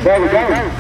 There we go.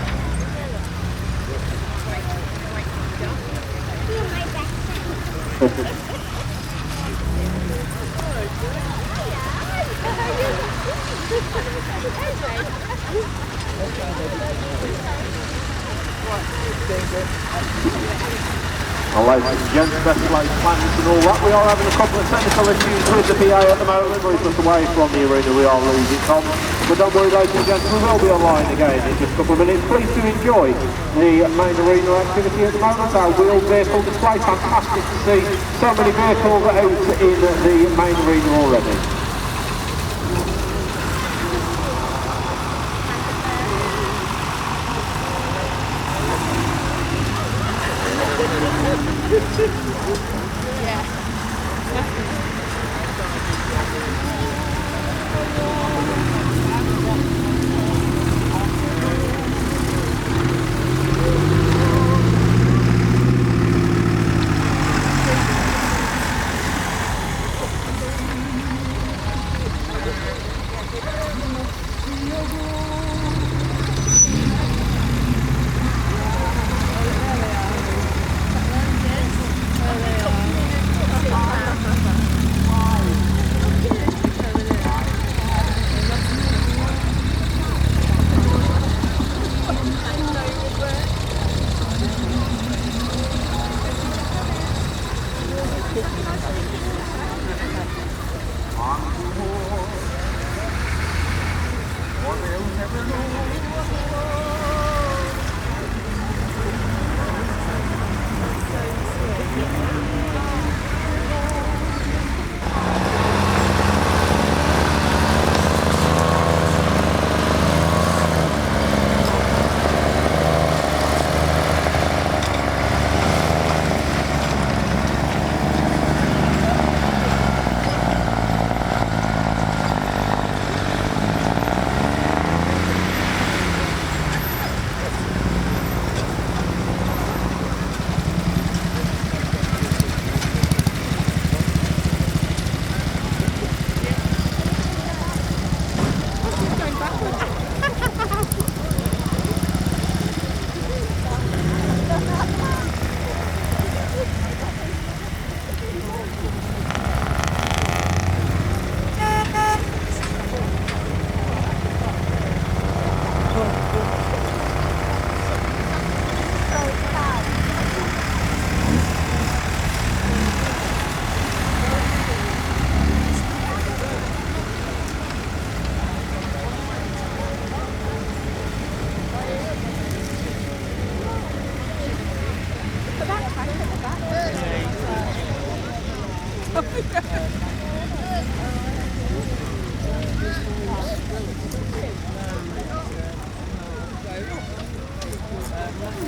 Well, ladies and gents, best laid plans and all that. We are having a couple of technical issues with the PA at the moment. We're just away from the arena, we are losing comms. But don't worry, ladies and gents, we will be online again in just a couple of minutes. Please do enjoy the main arena activity at the moment. Our wheeled vehicle display, fantastic to see so many vehicles out in the main arena already.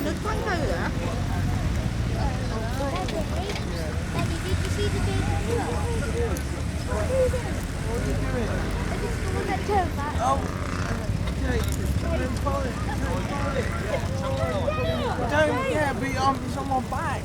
Nước khoáng thư hả? Daddy, did you see the baby? What are you doing? I just want to turn back. Oh, okay. Don't, yeah, but it's on my back.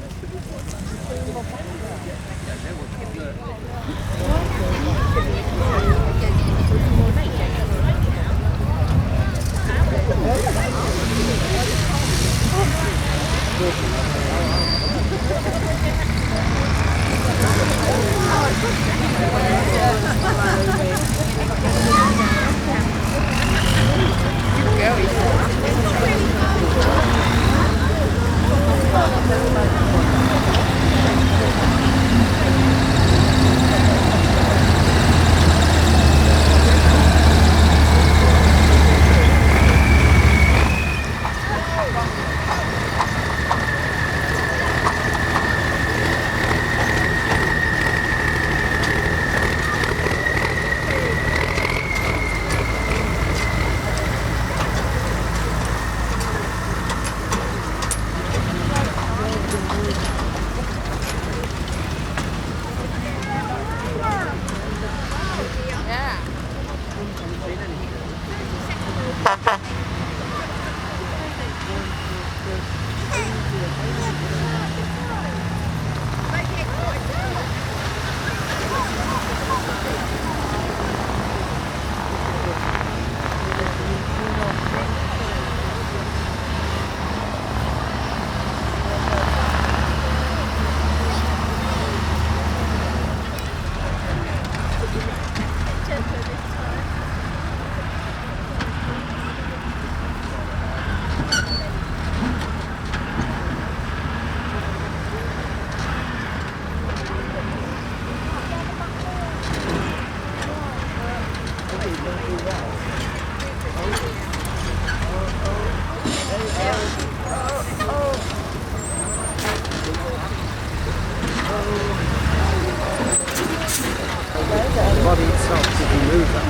Body itself doesn't move that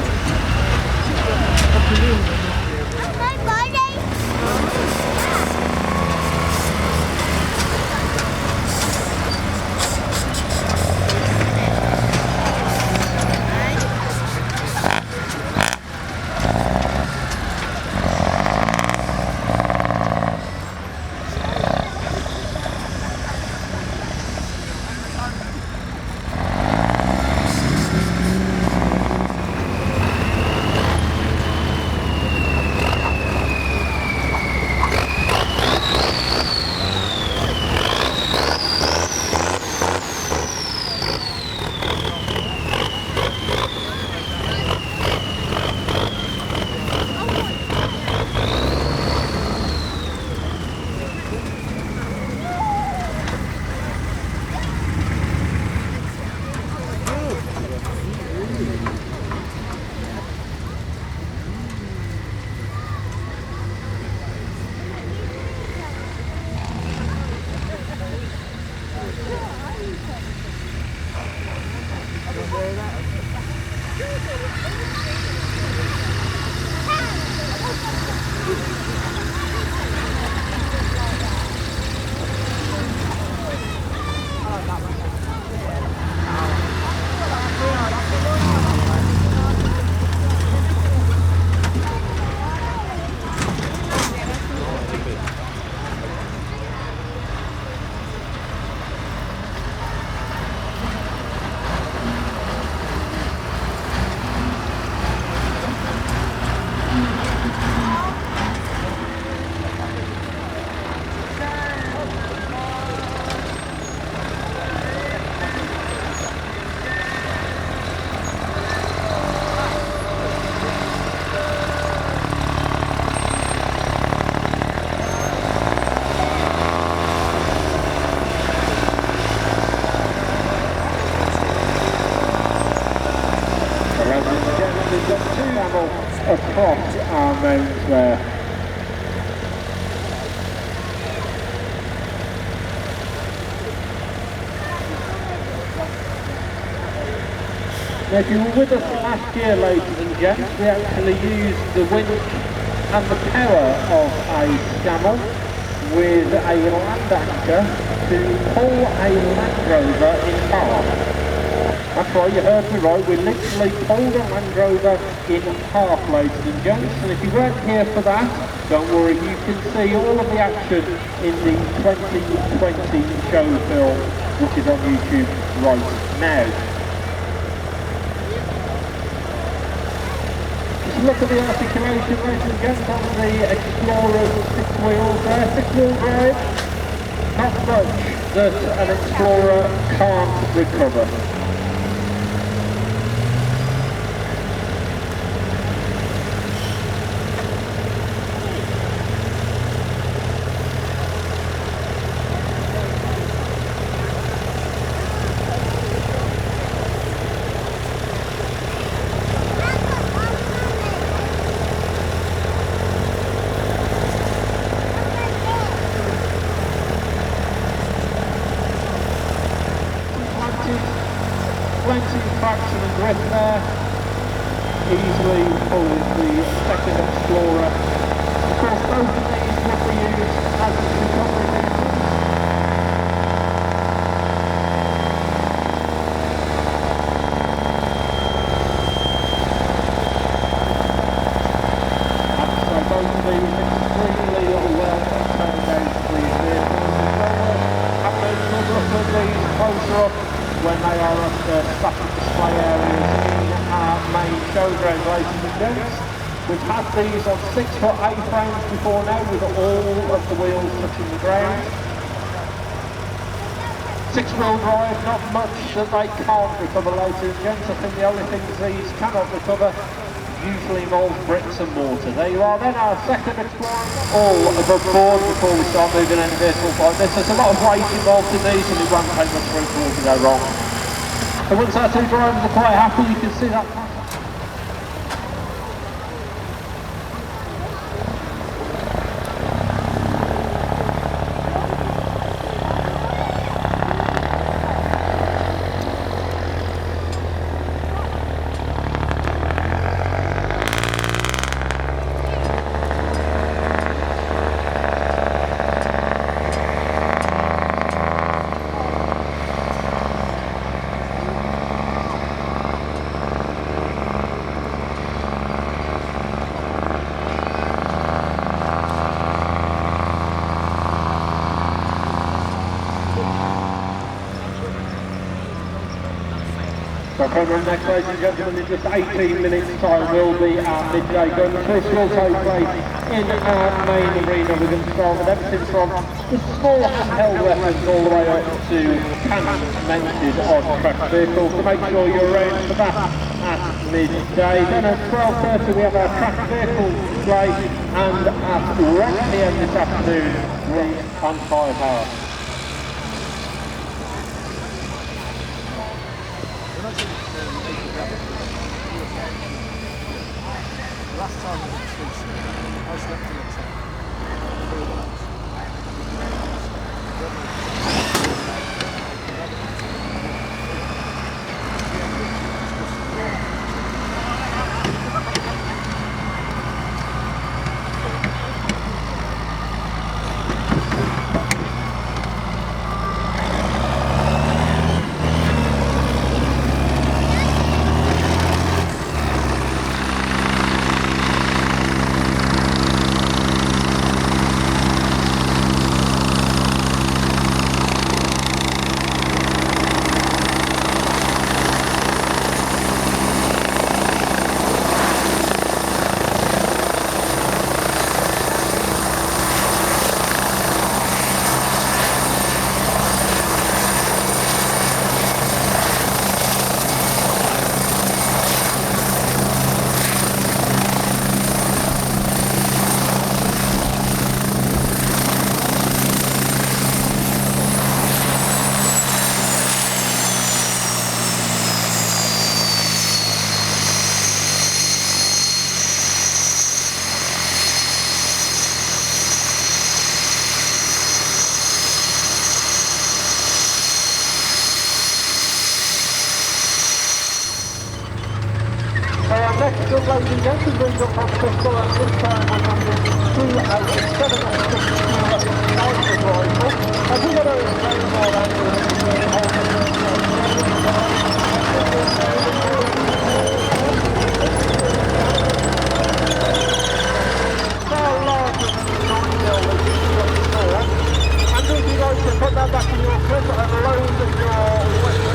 across our mounts there. Now, if you were with us last year, ladies and gents, we actually used the winch and the power of a scammel with a land anchor to pull a Land Rover in half. That's right, you heard me right, we literally pulled a Land Rover in half, ladies and gents, and if you weren't here for that, don't worry, you can see all of the action in the 2020 show film, which is on YouTube right now. Look at the articulation, ladies and gents, on the Explorer's 6 wheels there, 6-wheel drive. Not much that an Explorer can't recover. Plenty of traction and grip there, easily pulling the second Explorer. Of course, both of these will be used as recovery vehicles. And so both of these extremely well accommodated these vehicles as well. Have a good look at these closer up when they are at the static display areas in our main showground, ladies and gents. We've had these on 6-foot A-frames before now with all of the wheels touching the ground. 6-wheel drive, not much that they can't recover, ladies and gents. I think the only things these cannot recover usually involves bricks and mortar. There you are then, our second Explorer, all above board before we start moving any vehicles like this. There's a lot of weight involved in these and it won't take much for it all to go wrong. So once our two drivers are quite happy, you can see that. So coming up next, ladies and gentlemen, in just 18 minutes time will be our midday gun. This will take place in our main arena. We're going to start with everything from the small handheld weapons all the way up to cannons mounted on tracked vehicles. So make sure you're around for that at midday. Then at 12:30 we have our tracked vehicles display, and at 1 PM this afternoon the on-fire power. Last time I slept in it. up, ladies and gentlemen, moved up on the pistol, and this time we're number 207 rifle. And we're going to very more out far larger than the 9mm that you see before. And would you like to put that back in your clip and load your weapon?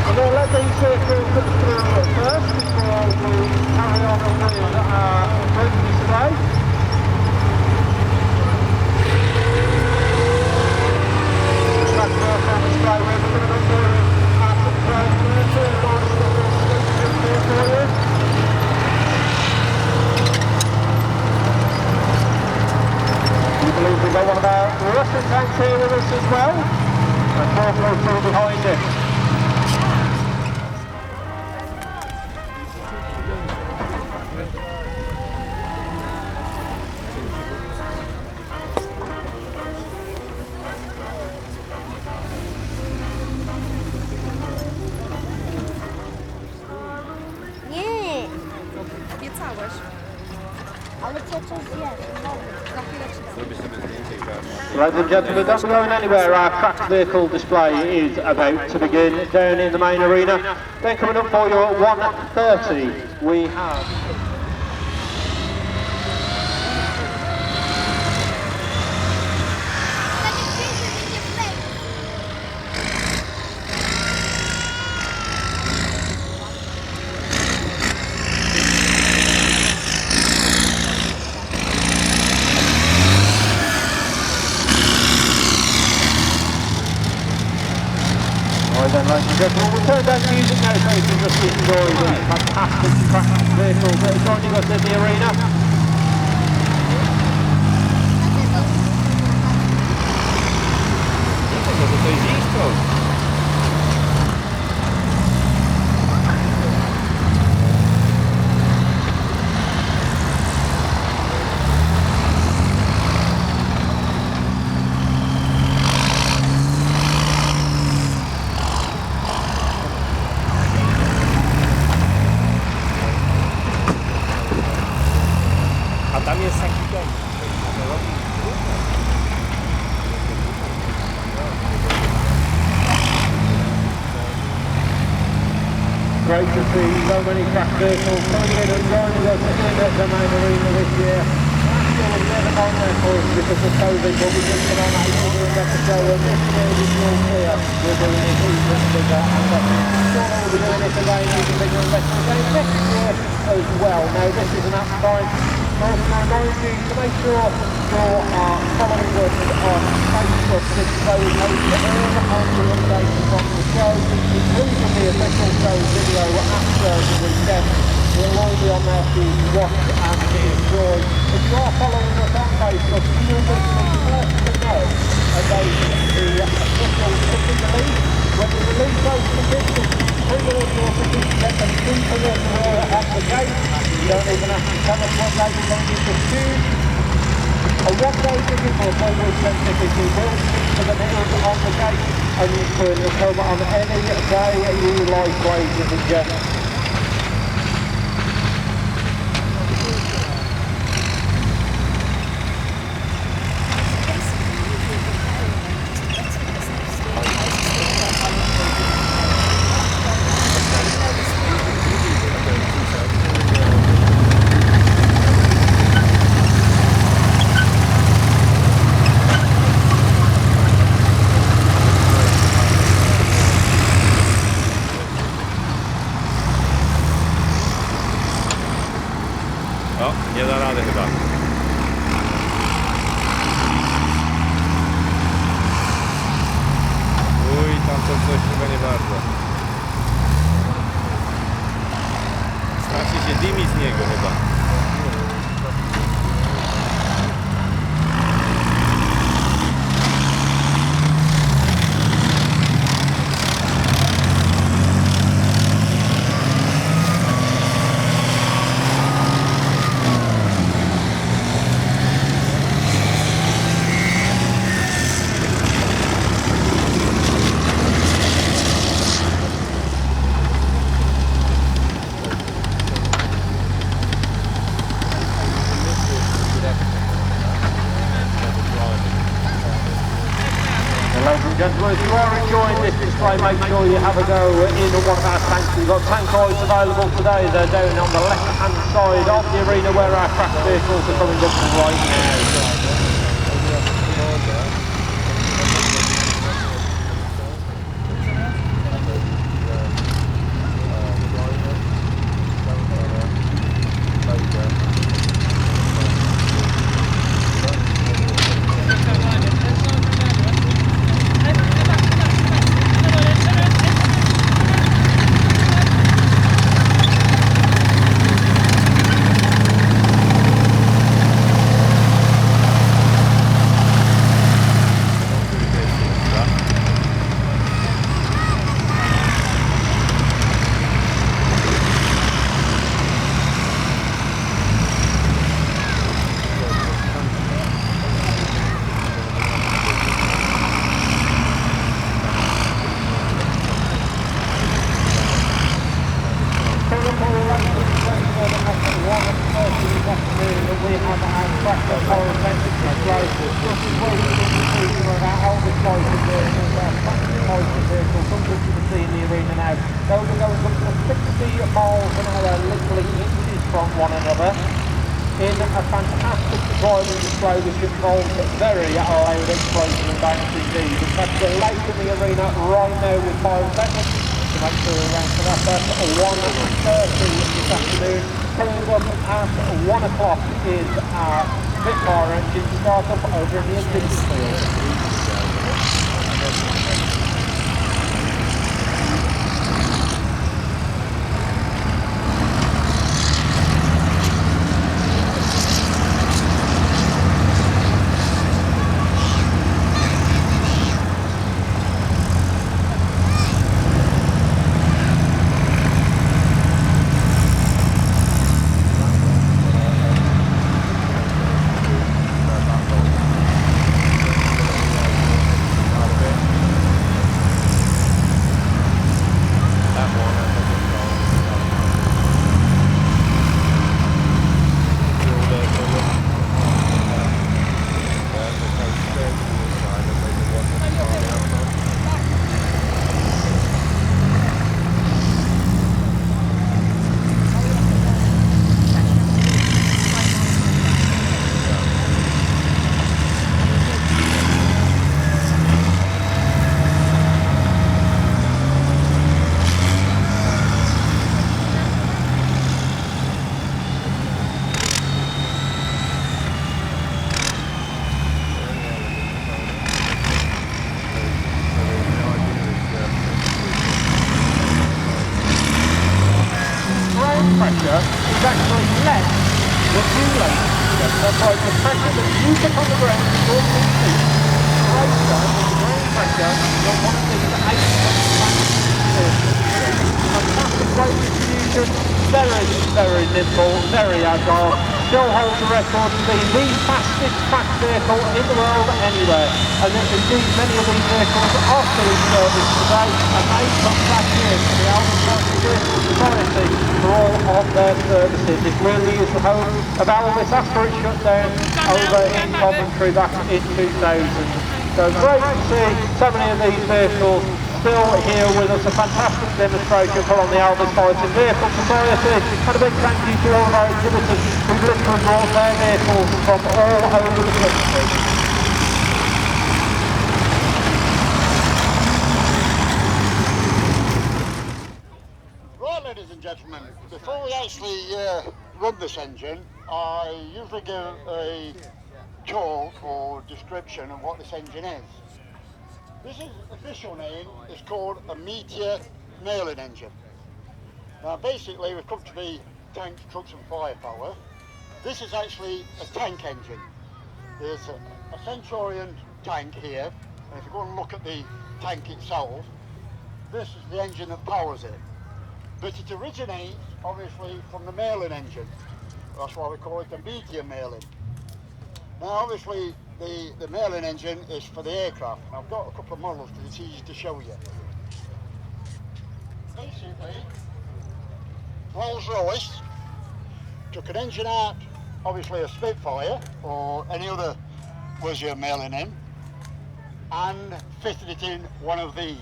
And we'll let these vehicles come through first before we carry on with our business today. That's our on display. We're going to do our control monitor and launch the station here for you. We believe we've got one of our Russian tanks here with us as well. And Corporal 2 behind it. Nie. Obiecałeś. Ale co zjesz? Za chwilę ci dam. Ladies and gentlemen, don't be going anywhere. Our cracked vehicle display is about to begin down in the main arena. Then coming up for you at 1:30, we have... Then, ladies and gentlemen, we'll turn down the music now so you can just enjoy the fantastic cracked vehicles that are joining us in the arena. Great to see so many cracked vehicles coming in and joining us in the main arena this year. Last year was a bit of a nightmare for us because of COVID, but we just got on April doing that show, and this year we feel clear we're doing it even bigger, and sure we'll be doing it again even bigger and better again next year as well. Now this is an app time. I also remind you to make sure you are following us on Facebook, so we post all the updates from the show, including the official show video after the weekend. We'll all be on there to watch and enjoy. If you are following us on Facebook, you'll be the first to know about the official ticket release. When we release those tickets, bring them into your ticket, get them into the at the gate. You don't even have to tell us what day you're going to choose. A one-day ticket or a 4-weekend ticket, you will speak to the meals on the gate, and you can come on any day you like, ladies and gentlemen. Nie da rady chyba. Uj, tam to coś chyba nie bardzo. Strasznie się dymi z niego chyba. Gentlemen, if you are enjoying this display, make sure you have a go in one of our tanks. We've got tank eyes available today. They're down on the left-hand side of the arena where our craft vehicles are coming up right now. Which involves very loud explosion and bangs indeed. In fact, we're late in the arena right now with Pyrotechnic to make sure we're around for that. That's 1:30 this afternoon. Coming up at 1 o'clock is our Meteor engine start-up over in the Exhibitor. Is actually less than relay. That's right, the pressure that you put on the ground is your feet greater than the ground pressure on one of these 8 fantastic weight distribution, very nimble, very agile, still holds the record to be the fastest track vehicle in the world anywhere. And indeed many of these vehicles are still in service today, and they come back here to the Aérospatiale Society for all of their services. It really is the home of Alvis after it shut down over in Coventry back in 2000. So great to see so many of these vehicles still here with us. A fantastic demonstration put on the Alvis Fighting Vehicle Society, and a big thank you to all of our exhibitors who literally brought their vehicles from all over the country. Ladies and gentlemen, before we actually run this engine, I usually give a talk or description of what this engine is. This official name is called a Meteor Merlin engine. Now basically we've come to be tanks, trucks and firepower. This is actually a tank engine. There's a Centurion tank here, and if you go and look at the tank itself, this is the engine that powers it. But it originates, obviously, from the Merlin engine. That's why we call it the Meteor Merlin. Now, obviously, the Merlin engine is for the aircraft. And I've got a couple of models because it's easy to show you. Basically, Royce took an engine out, obviously a Spitfire, or any other was your Merlin in, and fitted it in one of these.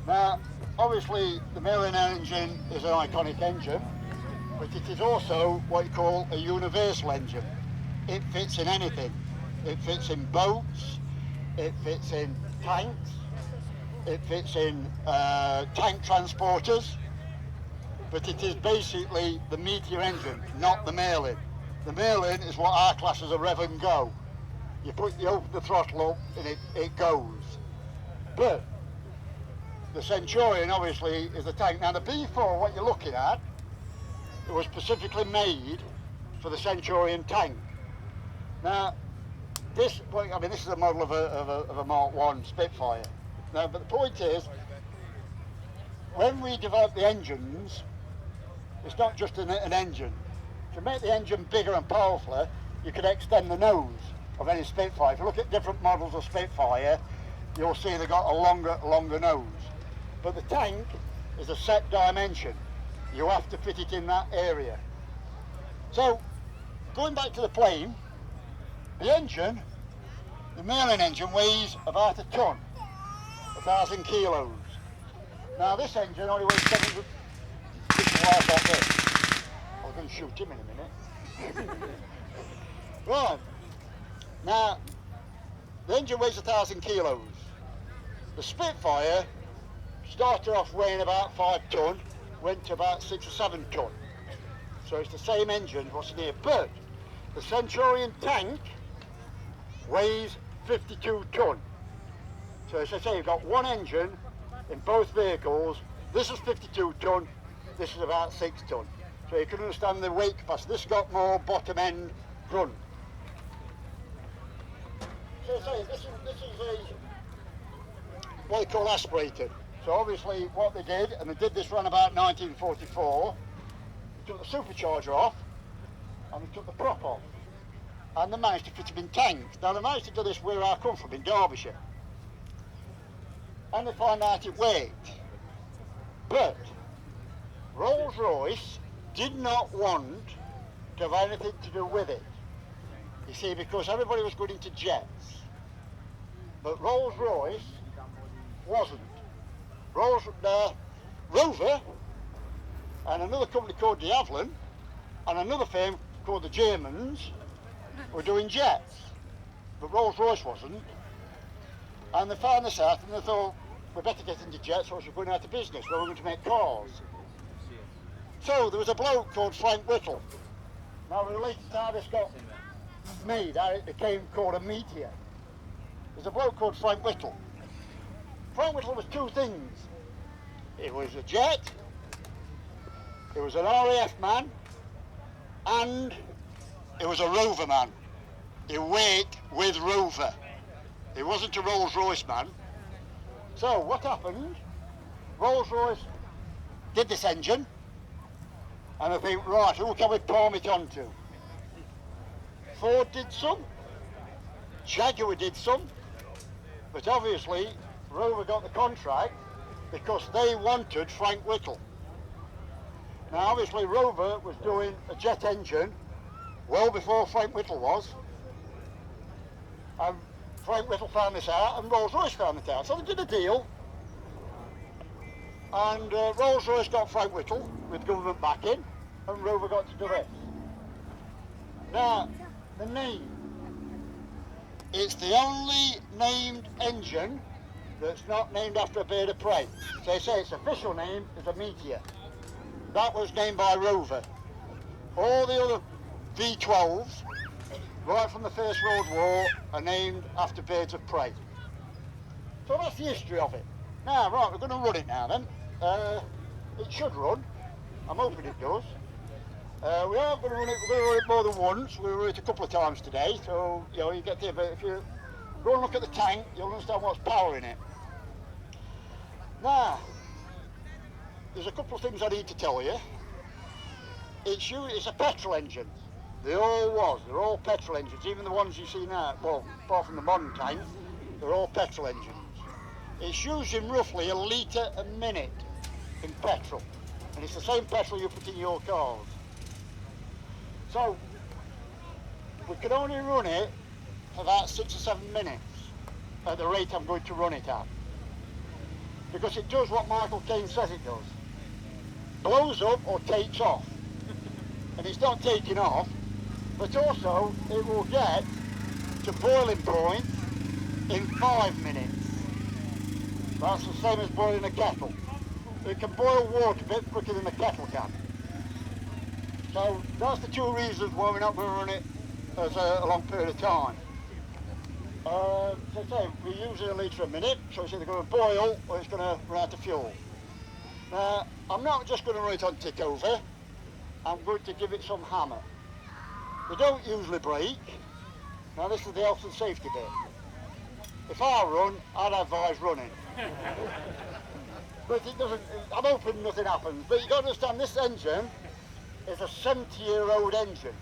Now, obviously the Meteor engine is an iconic engine, but it is also what you call a universal engine. It fits in anything. It fits in boats, it fits in tanks, it fits in tank transporters, but it is basically the Meteor engine, not the Merlin. The Merlin is what our class as a rev and go. You open the throttle up and it goes. But the Centurion obviously is the tank. Now the B4, what you're looking at, it was specifically made for the Centurion tank. Now this is a model of a Mark 1 Spitfire. Now, but the point is, when we developed the engines, it's not just an engine. To make the engine bigger and powerful, you could extend the nose of any Spitfire. If you look at different models of Spitfire, you'll see they've got a longer nose. But the tank is a set dimension. You have to fit it in that area. So, going back to the plane, the engine, the Merlin engine weighs about a ton, 1,000 kilos. Now this engine only weighs 700. This is why I got this. I was going to shoot him in a minute. Right. Now, the engine weighs 1,000 kilos. The Spitfire started off weighing about 5 ton, went to about 6 or 7 ton. So it's the same engine what's in here. But the Centurion tank weighs 52 ton. So as I say, you've got one engine in both vehicles. This is 52 ton, this is about 6 ton. So you can understand the weight capacity. This has got more bottom end grunt. So as I say, this is a what they call aspirated. So obviously what they did, and they did this around about 1944, they took the supercharger off and they took the prop off. And they managed to fit them in tanks. Now they managed to do this where I come from, in Derbyshire. And they found out it weighed. But Rolls-Royce did not want to have anything to do with it. You see, because everybody was going into jets. But Rolls-Royce wasn't. Rover and another company called the Avalon and another firm called the Germans were doing jets, but Rolls-Royce wasn't. And they found this out and they thought, we better get into jets or we're going out of business, we're going to make cars. So there was a bloke called Frank Whittle. Now related to how this got made, how it became called a Meteor. There's a bloke called Frank Whittle. Frank Whittle was two things. It was a jet, it was an RAF man, and it was a Rover man. He worked with Rover. He wasn't a Rolls-Royce man. So what happened? Rolls-Royce did this engine, and I think, right, who can we palm it onto? Ford did some, Jaguar did some, but obviously Rover got the contract because they wanted Frank Whittle. Now obviously Rover was doing a jet engine well before Frank Whittle was, and Frank Whittle found this out and Rolls-Royce found it out. So they did a deal, and Rolls-Royce got Frank Whittle with government backing, and Rover got to do this. Now, the name. It's the only named engine that's not named after a bird of prey. So they say its official name is a Meteor. That was named by Rover. All the other V12s, right from the First World War, are named after birds of prey. So that's the history of it. Now, right, we're going to run it now then. It should run. I'm hoping it does. We are going to run it, we're going to run it more than once. We'll run it a couple of times today, so you know, you get there, but if you go and look at the tank, you'll understand what's powering it. Now, there's a couple of things I need to tell you. It's a petrol engine. They all was. They're all petrol engines, even the ones you see now, well, apart from the modern tank, they're all petrol engines. It's using roughly 1 litre a minute in petrol, and it's the same petrol you put in your cars. So, we could only run it for about 6 or 7 minutes. at the rate I'm going to run it at. Because it does what Michael Caine says it does. Blows up or takes off. And it's not taking off, but also it will get to boiling point in 5 minutes. That's the same as boiling a kettle. It can boil water a bit quicker than a kettle can. So that's the two reasons why we're not going to run it as a long period of time. So I say, we're using a litre a minute, so it's either going to boil or it's going to run out of fuel. Now, I'm not just going to run it on tick over, I'm going to give it some hammer. They don't usually break. Now this is the health and safety bit. If I run, I'd advise running. But it doesn't, I'm hoping nothing happens. But you've got to understand, this engine is a 70-year-old engine.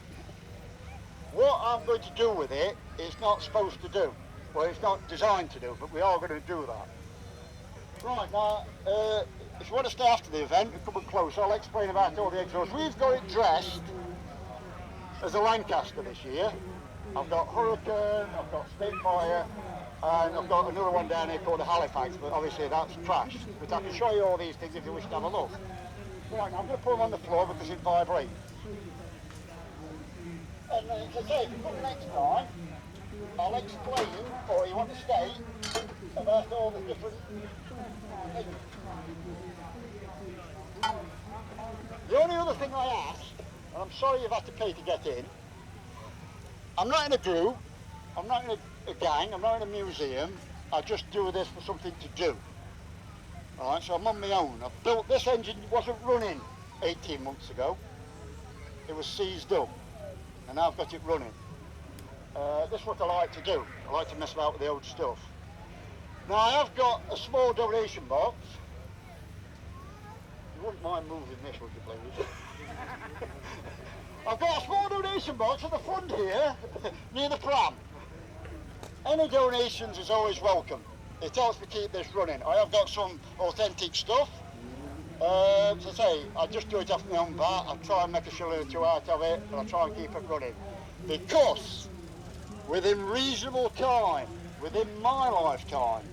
What I'm going to do with it, it's not supposed to do. Well, it's not designed to do, but we are going to do that. Right, now, if you want to stay after the event and come and close, I'll explain about all the exhausts. We've got it dressed as a Lancaster this year. I've got Hurricane, I've got Spitfire, and I've got another one down here called a Halifax, but obviously that's trash. But I can show you all these things if you wish to have a look. Right, now I'm going to put them on the floor because it vibrates. And as I say, if you come next time, I'll explain, or you want to stay, about all the different things. The only other thing I ask, and I'm sorry you've had to pay to get in, I'm not in a group, I'm not in a gang, I'm not in a museum, I just do this for something to do. Alright, so I'm on my own. I've built this engine, wasn't running 18 months ago, it was seized up, and now I've got it running. This is what I like to do, I like to mess about with the old stuff. Now I have got a small donation box. You wouldn't mind moving this, would you please? I've got a small donation box at the front here, near the pram. Any donations is always welcome. It helps me keep this running. I have got some authentic stuff. As I say, I just do it off my own bat. I try and make a shilling or two out of it, and I try and keep it running. Because within reasonable time, within my lifetime,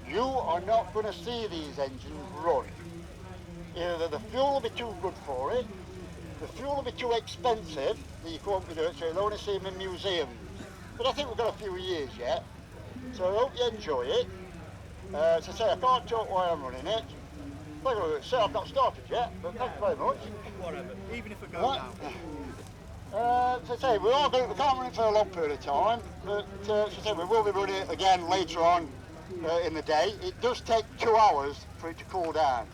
you are not going to see these engines run. Either the fuel will be too good for it, the fuel will be too expensive that you can't do it, so you'll only see them in museums. But I think we've got a few years yet, so I hope you enjoy it. As I say, I can't talk while I'm running it. Like I say, I've not started yet, but thank you very much. Whatever, even if I go down. As I say, we can't run it for a long period of time, but as I say, we will be running it again later on in the day. It does take 2 hours for it to cool down,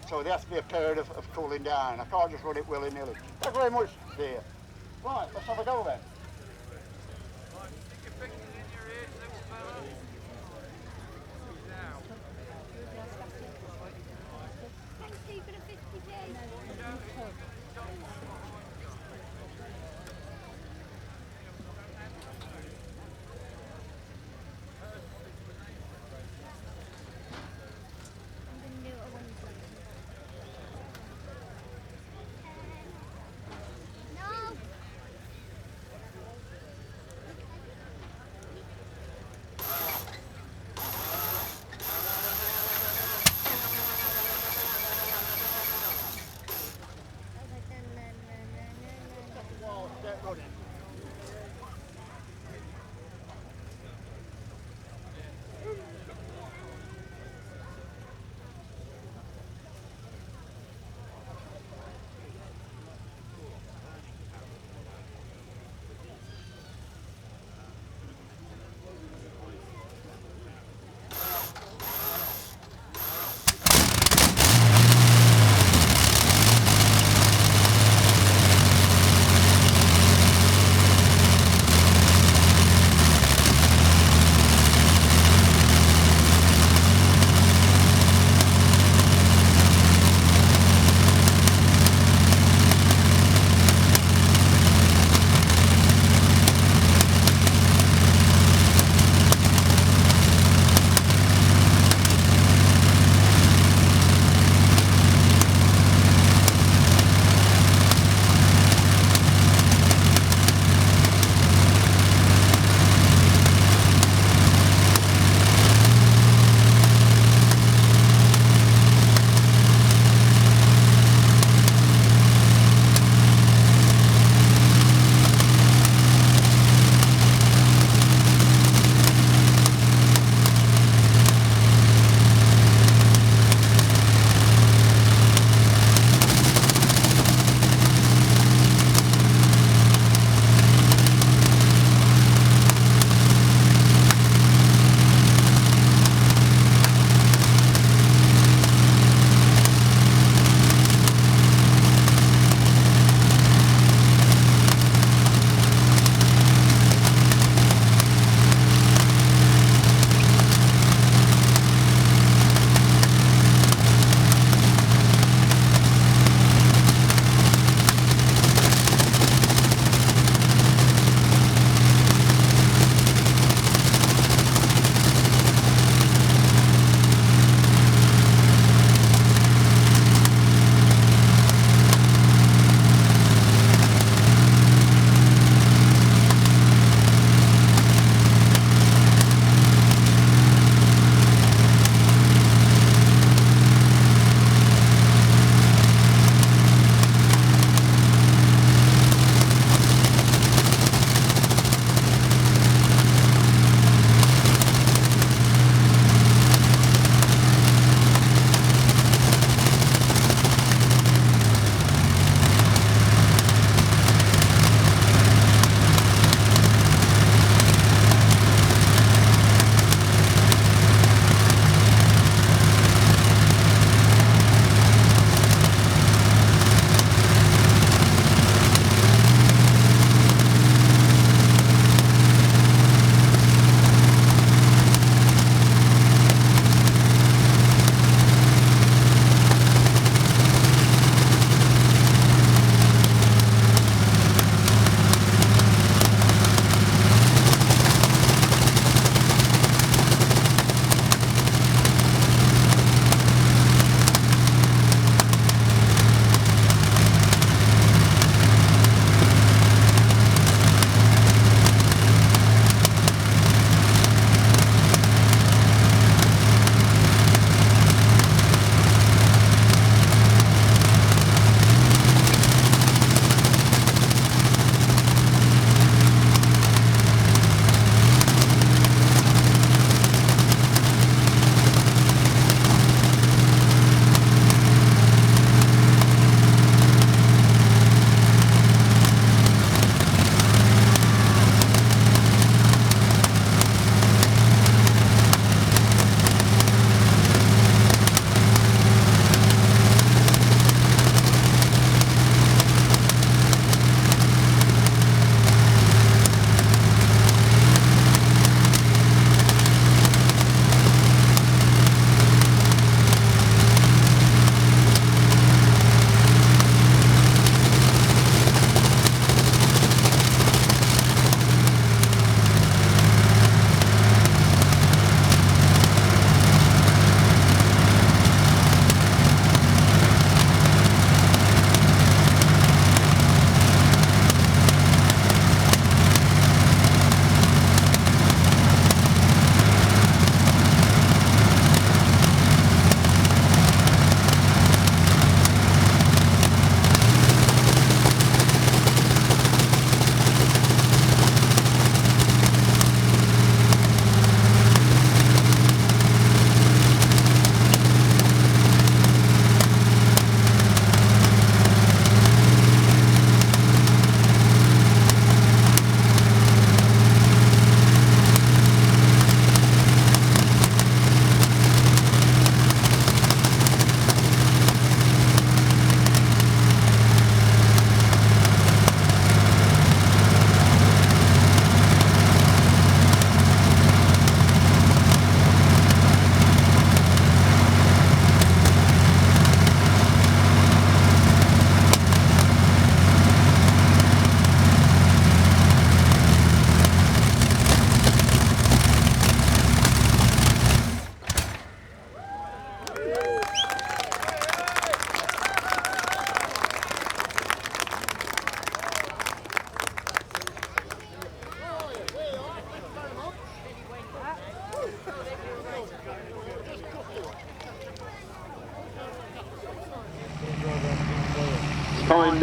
so there has to be a period of cooling down. I can't just run it willy-nilly. Thank you very much, dear. Right, let's have a go then.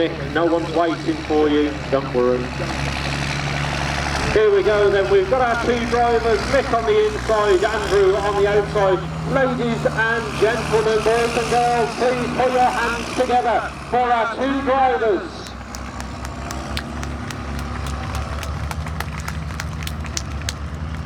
and Mick. No one's waiting for you, don't worry. Here we go then, we've got our two drivers, Mick on the inside, Andrew on the outside. Ladies and gentlemen, boys and girls, please put your hands together for our two drivers.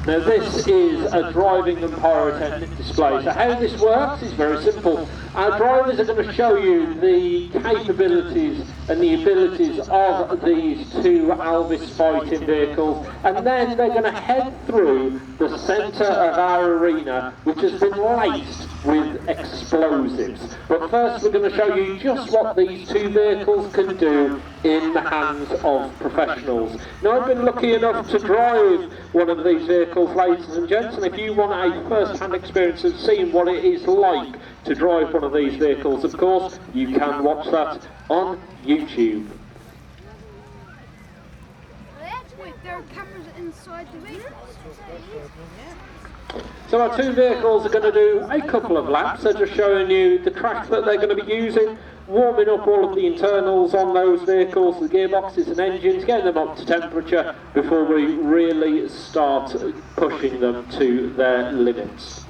Now this is a driving and pyrotechnic display. So how this works is very simple. Our drivers are going to show you the capabilities and the abilities of these two Alvis fighting vehicles, and then they're going to head through the centre of our arena, which has been laced with explosives. But first we're going to show you just what these two vehicles can do in the hands of professionals. Now I've been lucky enough to drive one of these vehicles, ladies and gents, and if you want a first-hand experience of seeing what it is like to drive one of these vehicles, of course, you can watch that on YouTube. Wait, there are cameras inside the vehicle. So our two vehicles are going to do a couple of laps. They're just showing you the track that they're going to be using, warming up all of the internals on those vehicles, the gearboxes and engines, getting them up to temperature before we really start pushing them to their limits.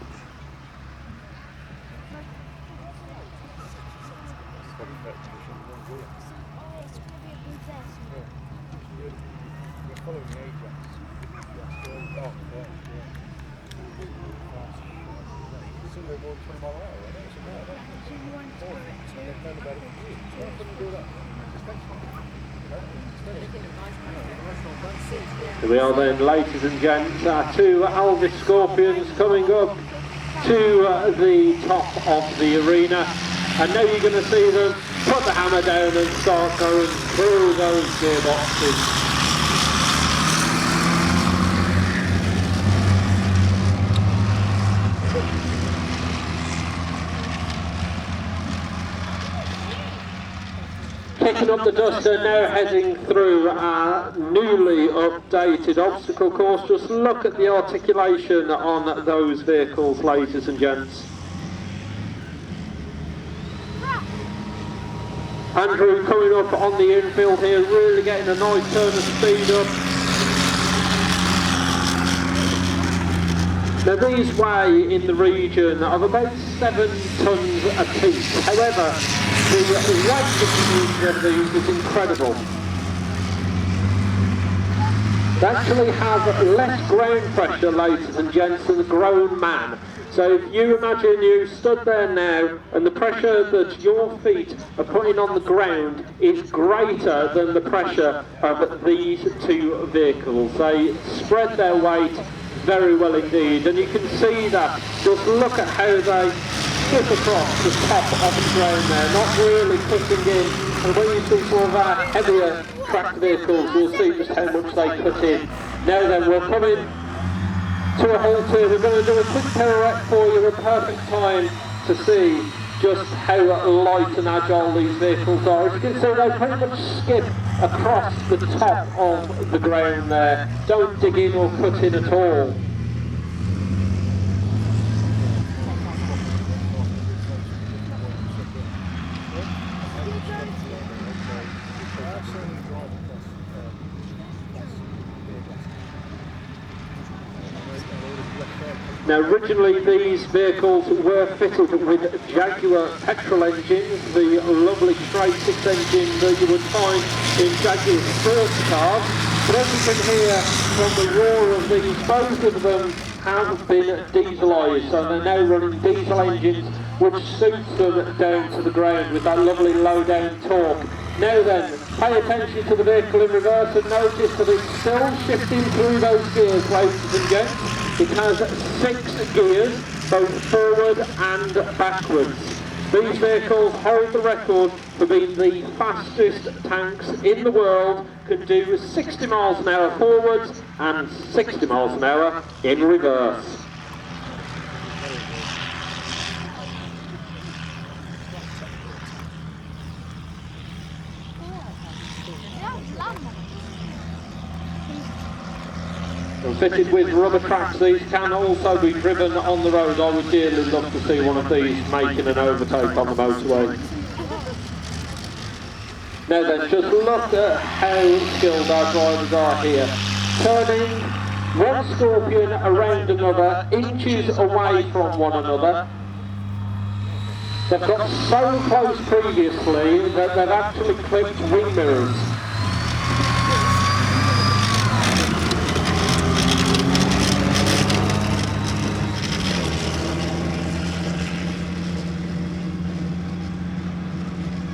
Here we are then, ladies and gents, our two Alvis Scorpions coming up to the top of the arena, and now you're going to see them put the hammer down and start going through those gearboxes. Kicking up the dust and now heading through our newly updated obstacle course. Just look at the articulation on those vehicles, ladies and gents. Andrew coming up on the infield here, really getting a nice turn of speed up. Now these weigh in the region of about 7 tonnes apiece. However, the weight distribution of these is incredible. They actually have less ground pressure, ladies and gents, than a grown man. So if you imagine you stood there now and the pressure that your feet are putting on the ground is greater than the pressure of these two vehicles. They spread their weight very well indeed, and you can see that. Just look at how they skip across the top of the ground there, not really cutting in. And when you see some of our heavier tracked vehicles, you'll see just how much they cut in. Now then, we're coming to a halt here. We're going to do a quick pirouette for you, a perfect time to see just how light and agile these vehicles are. As you can see, they pretty much skip across the top of the ground there. Don't dig in or cut in at all. Now originally these vehicles were fitted with Jaguar petrol engines, the lovely straight 6 engine that you would find in Jaguar sports cars. But as you can hear from the roar of these, both of them have been dieselised, so they're now running diesel engines which suits them down to the ground with that lovely low down torque. Now then, pay attention to the vehicle in reverse and notice that it's still shifting through those gears, ladies and gents. It has 6 gears, both forward and backwards. These vehicles hold the record for being the fastest tanks in the world, can do 60 miles an hour forwards and 60 miles an hour in reverse. Fitted with rubber tracks, these can also be driven on the road. I would dearly love to see one of these making an overtake on the motorway. Now then, just look at how skilled our drivers are here. Turning one scorpion around another, inches away from one another. They've got so close previously that they've actually clipped wing mirrors.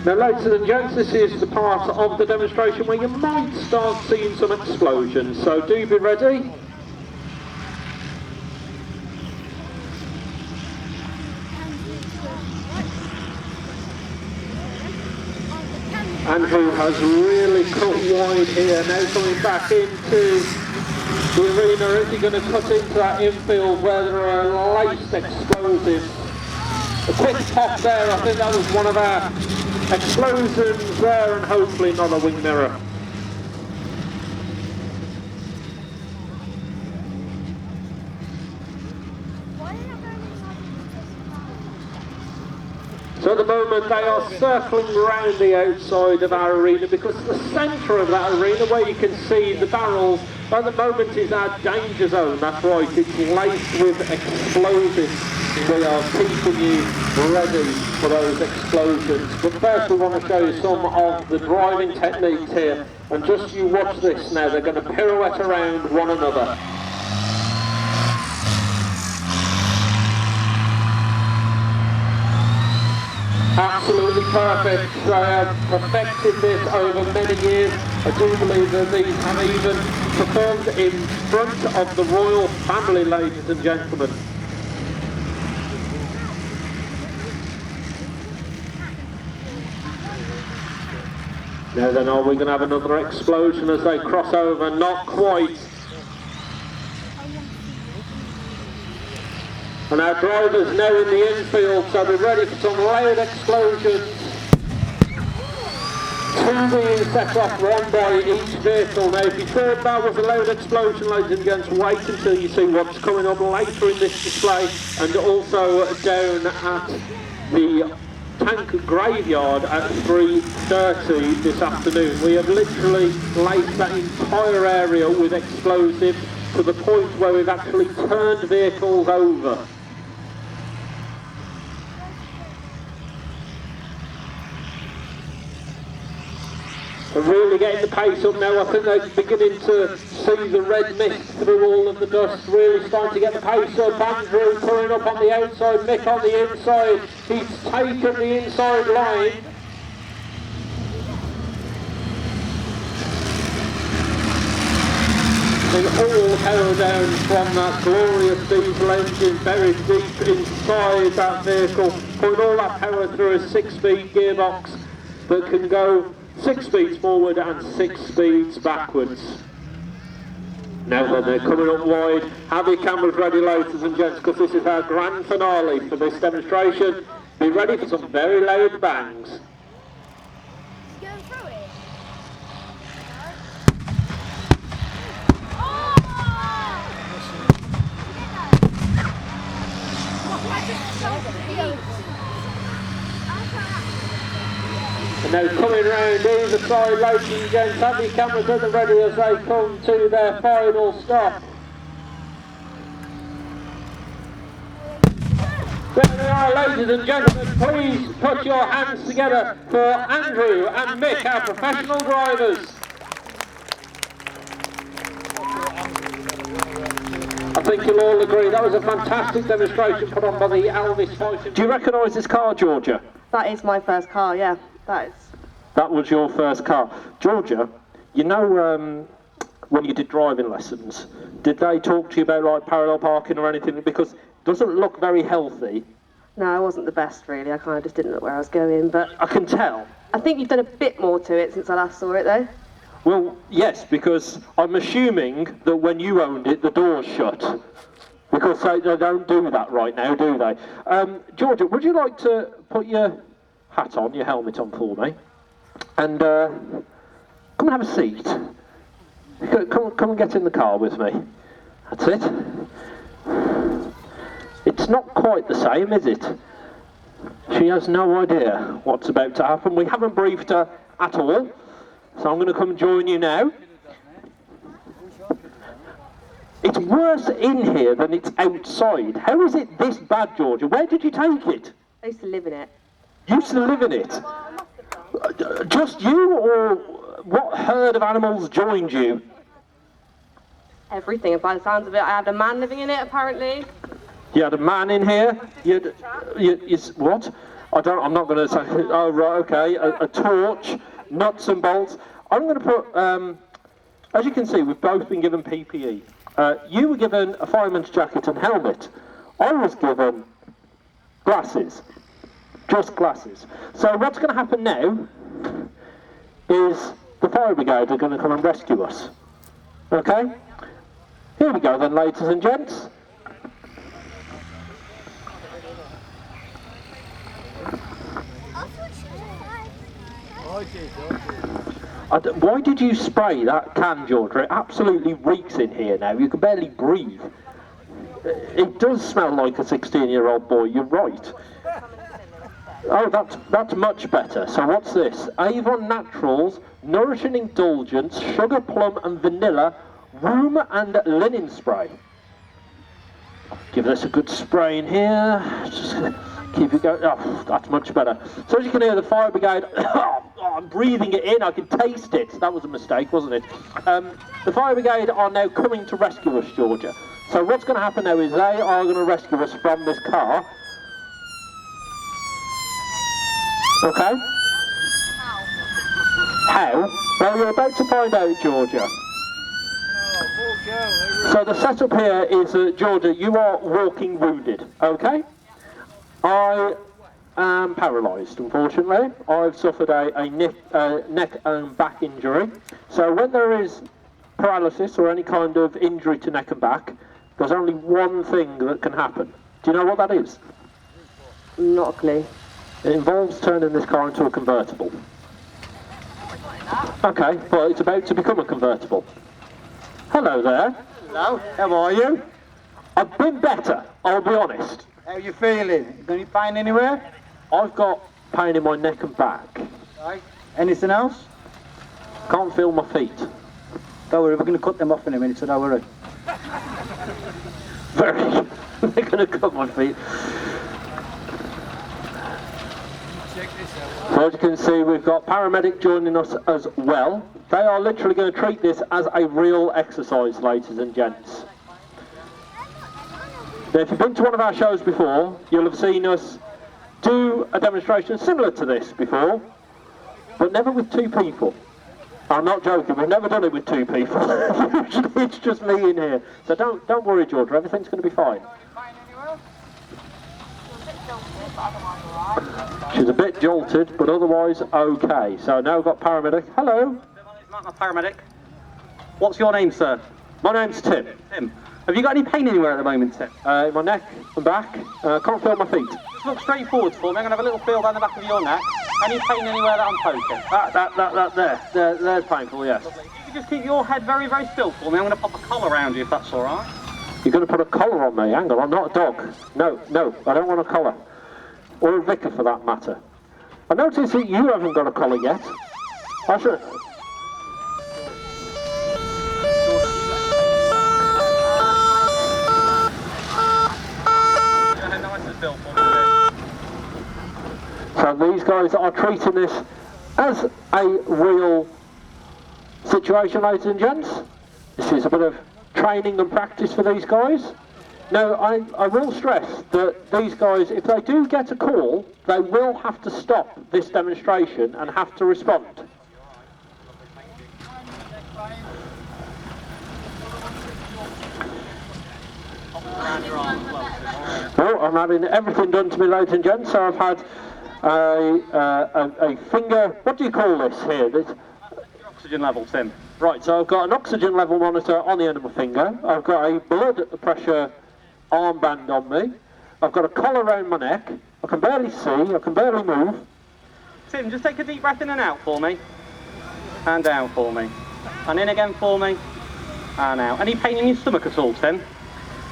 Now ladies and gents, this is the part of the demonstration where you might start seeing some explosions, so do be ready. Andrew has really cut wide here, now coming back into the arena. Is he going to cut into that infield where there are laced explosives? A quick pop there, I think that was one of our explosions there, and hopefully not a wing mirror. So at the moment they are circling around the outside of our arena, because the centre of that arena where you can see the barrels at the moment is our danger zone. That's right, it's laced with explosives. We are keeping you ready for those explosions. But first we want to show you some of the driving techniques here. And just you watch this now, they're going to pirouette around one another. Absolutely perfect. They have perfected this over many years. I do believe that these have even performed in front of the royal family, ladies and gentlemen. Now then, are we going to have another explosion as they cross over? Not quite. And our drivers now in the infield, so they're ready for some loud explosions. Two being set off, one by each vehicle. Now if you thought that was a loud explosion, ladies and gents, wait until you see what's coming up later in this display, and also down at the tank graveyard at 3:30 this afternoon. We have literally laced that entire area with explosives to the point where we've actually turned vehicles over. They're really getting the pace up now. I think they're beginning to see the red mist through all of the dust, really starting to get the pace up. Andrew coming up on the outside, Mick on the inside. He's taken the inside line. They all power down from that glorious diesel engine buried deep inside that vehicle, putting all that power through a 6-speed gearbox that can go 6 speeds forward and 6 speeds backwards. Now then, they're coming up wide. Have your cameras ready, ladies and gents, because this is our grand finale for this demonstration. Be ready for some very loud bangs. Going through it? And now coming round either side, ladies and gents, have your cameras at the ready as they come to their final stop. There they are, ladies and gentlemen. Please put your hands together for Andrew and Mick, our professional drivers. I think you'll all agree that was a fantastic demonstration put on by the Alvis fighting. Do you recognise this car, Georgia? That is my first car, yeah. That was your first car. Georgia, you know when you did driving lessons, did they talk to you about like parallel parking or anything? Because it doesn't look very healthy. No, I wasn't the best really, I kind of just didn't look where I was going, but... I can tell. I think you've done a bit more to it since I last saw it though. Well, yes, because I'm assuming that when you owned it, the door's shut. Because they don't do that right now, do they? Georgia, would you like to put your hat on, your helmet on for me? And come and have a seat. Come and get in the car with me. That's it. It's not quite the same, is it? She has no idea what's about to happen. We haven't briefed her at all. So I'm going to come and join you now. It's worse in here than it's outside. How is it this bad, Georgia? Where did you take it? I used to live in it. You used to live in it? Just you, or what herd of animals joined you? Everything. And by the sounds of it, I had a man living in it, apparently. You had a man in here? What? I'm not going to say, oh right, okay, a torch, nuts and bolts. I'm going to put, as you can see, we've both been given PPE. You were given a fireman's jacket and helmet. I was given glasses, just glasses. So what's going to happen now is the fire brigade are going to come and rescue us. Okay? Here we go then, ladies and gents. Why did you spray that can, Georgia? It absolutely reeks in here now. You can barely breathe. It does smell like a 16-year-old boy, you're right. Oh, that's much better. So what's this? Avon Naturals, Nourishing Indulgence, Sugar Plum and Vanilla, Room and Linen Spray. Give this a good spray in here. Just keep it going. Oh, that's much better. So as you can hear, the fire brigade, I'm breathing it in, I can taste it. That was a mistake, wasn't it? The fire brigade are now coming to rescue us, Georgia. So what's going to happen now is they are going to rescue us from this car. Okay? How? Well, you're about to find out, Georgia. So the setup here is, Georgia, you are walking wounded, okay? I am paralysed, unfortunately. I've suffered a neck and back injury. So when there is paralysis or any kind of injury to neck and back, there's only one thing that can happen. Do you know what that is? Not a clue. It involves turning this car into a convertible. Okay, well, it's about to become a convertible. Hello there. Hello, how are you? I've been better, I'll be honest. How are you feeling? Got any pain anywhere? I've got pain in my neck and back. Right. Anything else? Can't feel my feet. Don't worry, we're going to cut them off in a minute, so don't worry. Very. They're going to cut my feet. So as you can see, we've got paramedic joining us as well. They are literally going to treat this as a real exercise, ladies and gents. Now, if you've been to one of our shows before, you'll have seen us do a demonstration similar to this before, but never with two people. I'm not joking, we've never done it with two people. Usually it's just me in here. So don't worry, Georgia, everything's going to be fine. She's a bit jolted, but otherwise okay. So now we've got paramedic. Hello. I'm a paramedic. What's your name, sir? My name's Tim. Tim. Have you got any pain anywhere at the moment, Tim? My neck and back. Can't feel my feet. Just look straight forward for me. I'm going to have a little feel down the back of your neck. Any pain anywhere that I'm poking? There's painful, yes. Lovely. You can just keep your head very, very still for me. I'm going to pop a collar around you if that's all right. You're going to put a collar on me? Hang on, I'm not a dog. No, I don't want a collar. Or a vicar for that matter. I notice that you haven't got a collar yet. I should... So these guys are treating this as a real situation, ladies and gents. This is a bit of training and practice for these guys. Now, I will stress that these guys, if they do get a call, they will have to stop this demonstration and have to respond. Well, I'm having everything done to me, ladies and gents. So I've had a finger, what do you call this here? This Oxygen level, Tim. Right, so I've got an oxygen level monitor on the end of my finger. I've got a blood pressure armband on me. I've got a collar around my neck. I can barely see, I can barely move. Tim, just take a deep breath in and out for me. And down for me. And in again for me. And out. Any pain in your stomach at all, Tim?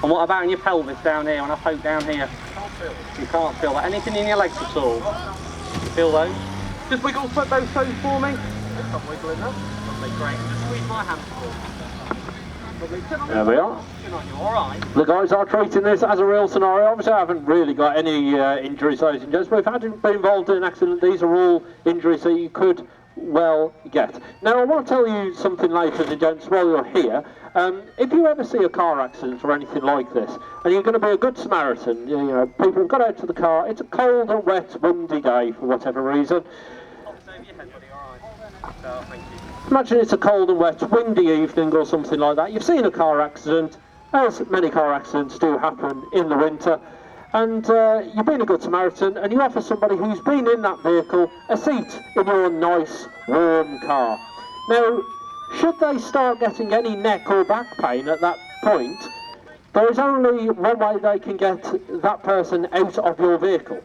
And what about in your pelvis down here, when I poke down here? You can't feel that. Anything in your legs at all? Feel those? Just wiggle both toes for me. Stop wiggling them. Lovely, great. Just squeeze my hand for me. There we are. Alright. The guys are treating this as a real scenario. Obviously I haven't really got any injuries, ladies and gents, but if I hadn't been involved in an accident, these are all injuries that you could well get. Now I want to tell you something, ladies and gents, while you're here. If you ever see a car accident or anything like this, and you're going to be a good Samaritan, you know, people have got out to the car, it's a cold and wet, windy day for whatever reason. Imagine it's a cold and wet, windy evening or something like that. You've seen a car accident, as many car accidents do happen in the winter, and you've been a good Samaritan and you offer somebody who's been in that vehicle a seat in your nice, warm car. Now, should they start getting any neck or back pain at that point, there is only one way they can get that person out of your vehicle.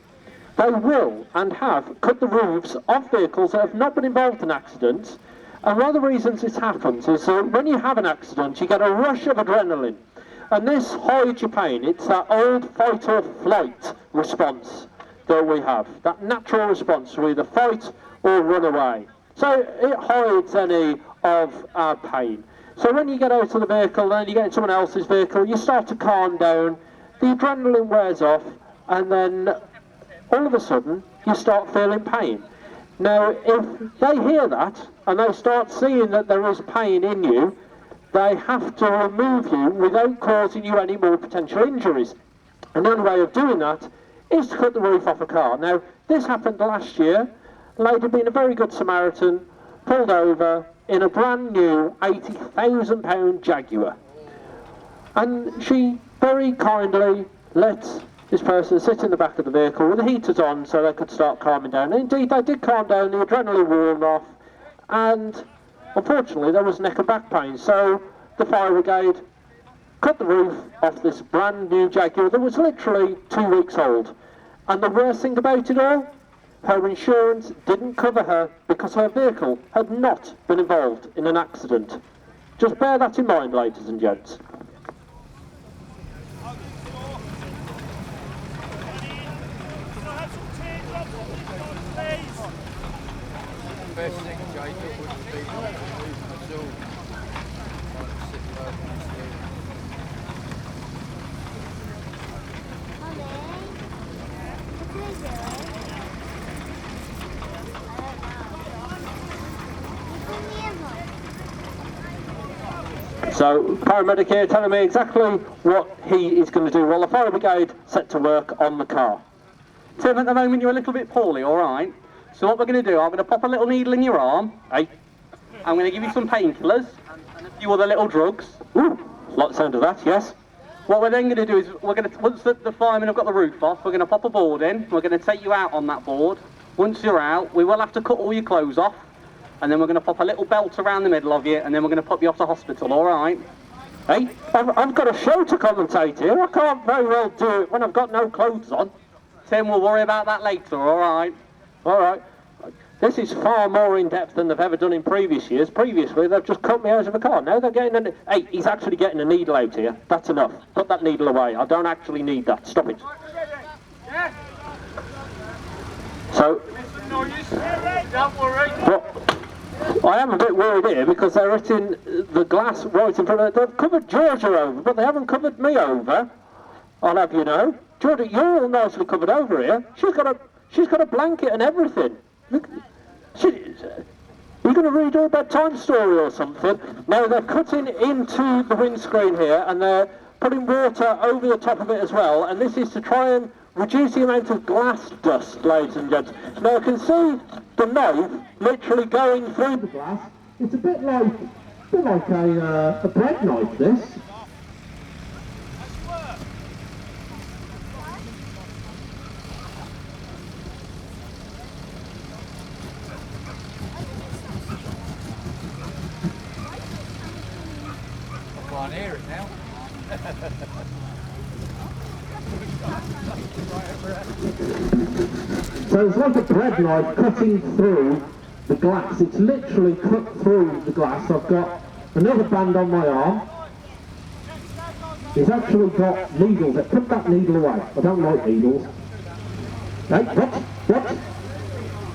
They will and have cut the roofs of vehicles that have not been involved in accidents. And one of the reasons this happens is that when you have an accident, you get a rush of adrenaline. And this hides your pain. It's that old fight or flight response that we have. That natural response to either fight or run away. So it hides any of our pain. So when you get out of the vehicle and you get in someone else's vehicle, you start to calm down, the adrenaline wears off, and then all of a sudden you start feeling pain. Now, if they hear that and they start seeing that there is pain in you, they have to remove you without causing you any more potential injuries. And the only way of doing that is to cut the roof off a car. Now, this happened last year. A lady, being a very good Samaritan, pulled over in a brand new £80,000 Jaguar. And she very kindly let this person sit in the back of the vehicle with the heaters on so they could start calming down. And indeed, they did calm down, the adrenaline worn off, and unfortunately there was neck and back pain. So the fire brigade cut the roof off this brand new Jaguar that was literally 2 weeks old. And the worst thing about it all, her insurance didn't cover her because her vehicle had not been involved in an accident. Just bear that in mind, ladies and gents. Best thing, Jacob, would be to lose my soul. So, paramedic here telling me exactly what he is going to do while the fire brigade set to work on the car. Tim, at the moment you're a little bit poorly, alright? So what we're going to do, I'm going to pop a little needle in your arm, hey? I'm going to give you some painkillers and a few other little drugs. Ooh, like the sound of that, yes. What we're then going to do is, we're going to, once the firemen have got the roof off, we're going to pop a board in, we're going to take you out on that board. Once you're out, we will have to cut all your clothes off, and then we're going to pop a little belt around the middle of you, and then we're going to pop you off to hospital, alright? Hey, I've got a show to commentate here. I can't very well do it when I've got no clothes on. Tim, we'll worry about that later, alright? Alright. This is far more in-depth than they've ever done in previous years. Previously, they've just cut me out of a car. Now they're getting hey, he's actually getting a needle out here. That's enough. Put that needle away. I don't actually need that. Stop it. So, Don't worry. well, I am a bit worried here because they're hitting the glass right in front of it. They've covered Georgia over, but they haven't covered me over. I'll have you know. Georgia, you're all nicely covered over here. She's got a blanket and everything. Look, are you going to read her a bedtime story or something? No, they're cutting into the windscreen here and they're putting water over the top of it as well, and this is to try and reduce the amount of glass dust, ladies and gents. Now I can see the knife literally going through the glass. It's a bit like a bread knife, this. I can't hear it now. So it's like a bread knife cutting through the glass. It's literally cut through the glass. I've got another band on my arm. It's actually got needles. Put that needle away. I don't like needles. Hey, what?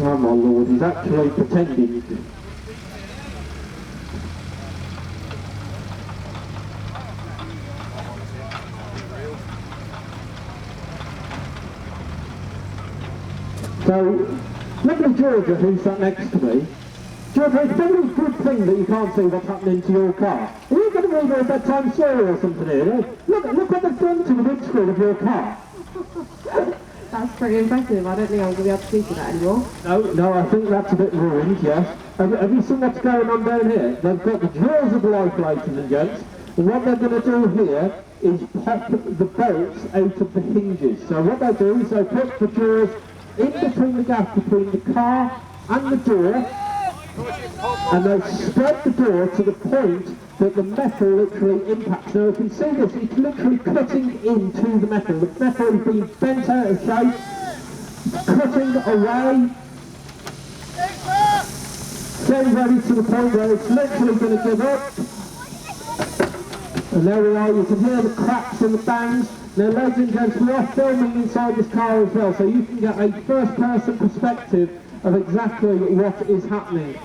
Oh my lord, he's actually pretending. So, look at Georgia, who's sat next to me. Georgia, it's probably a good thing that you can't see what's happening to your car. Are you going to read a bedtime story or something here? Look what they've done to the windscreen of your car. That's pretty impressive. I don't think I'm going to be able to see to that anymore. No, I think that's a bit ruined, yes. Have you seen what's going on down here? They've got the jaws of life, ladies and gents. And what they're going to do here is pop the bolts out of the hinges. So what they do is they put the jaws in between the gap between the car and the door, and they spread the door to the point that the metal literally impacts. Now you can see this, it's literally cutting into the metal. The metal is being bent out of shape, cutting away, getting ready to the point where it's literally going to give up. And there we are, you can hear the cracks and the bangs. Now ladies and gents, we are filming inside this car as well, so you can get a first person perspective of exactly what is happening.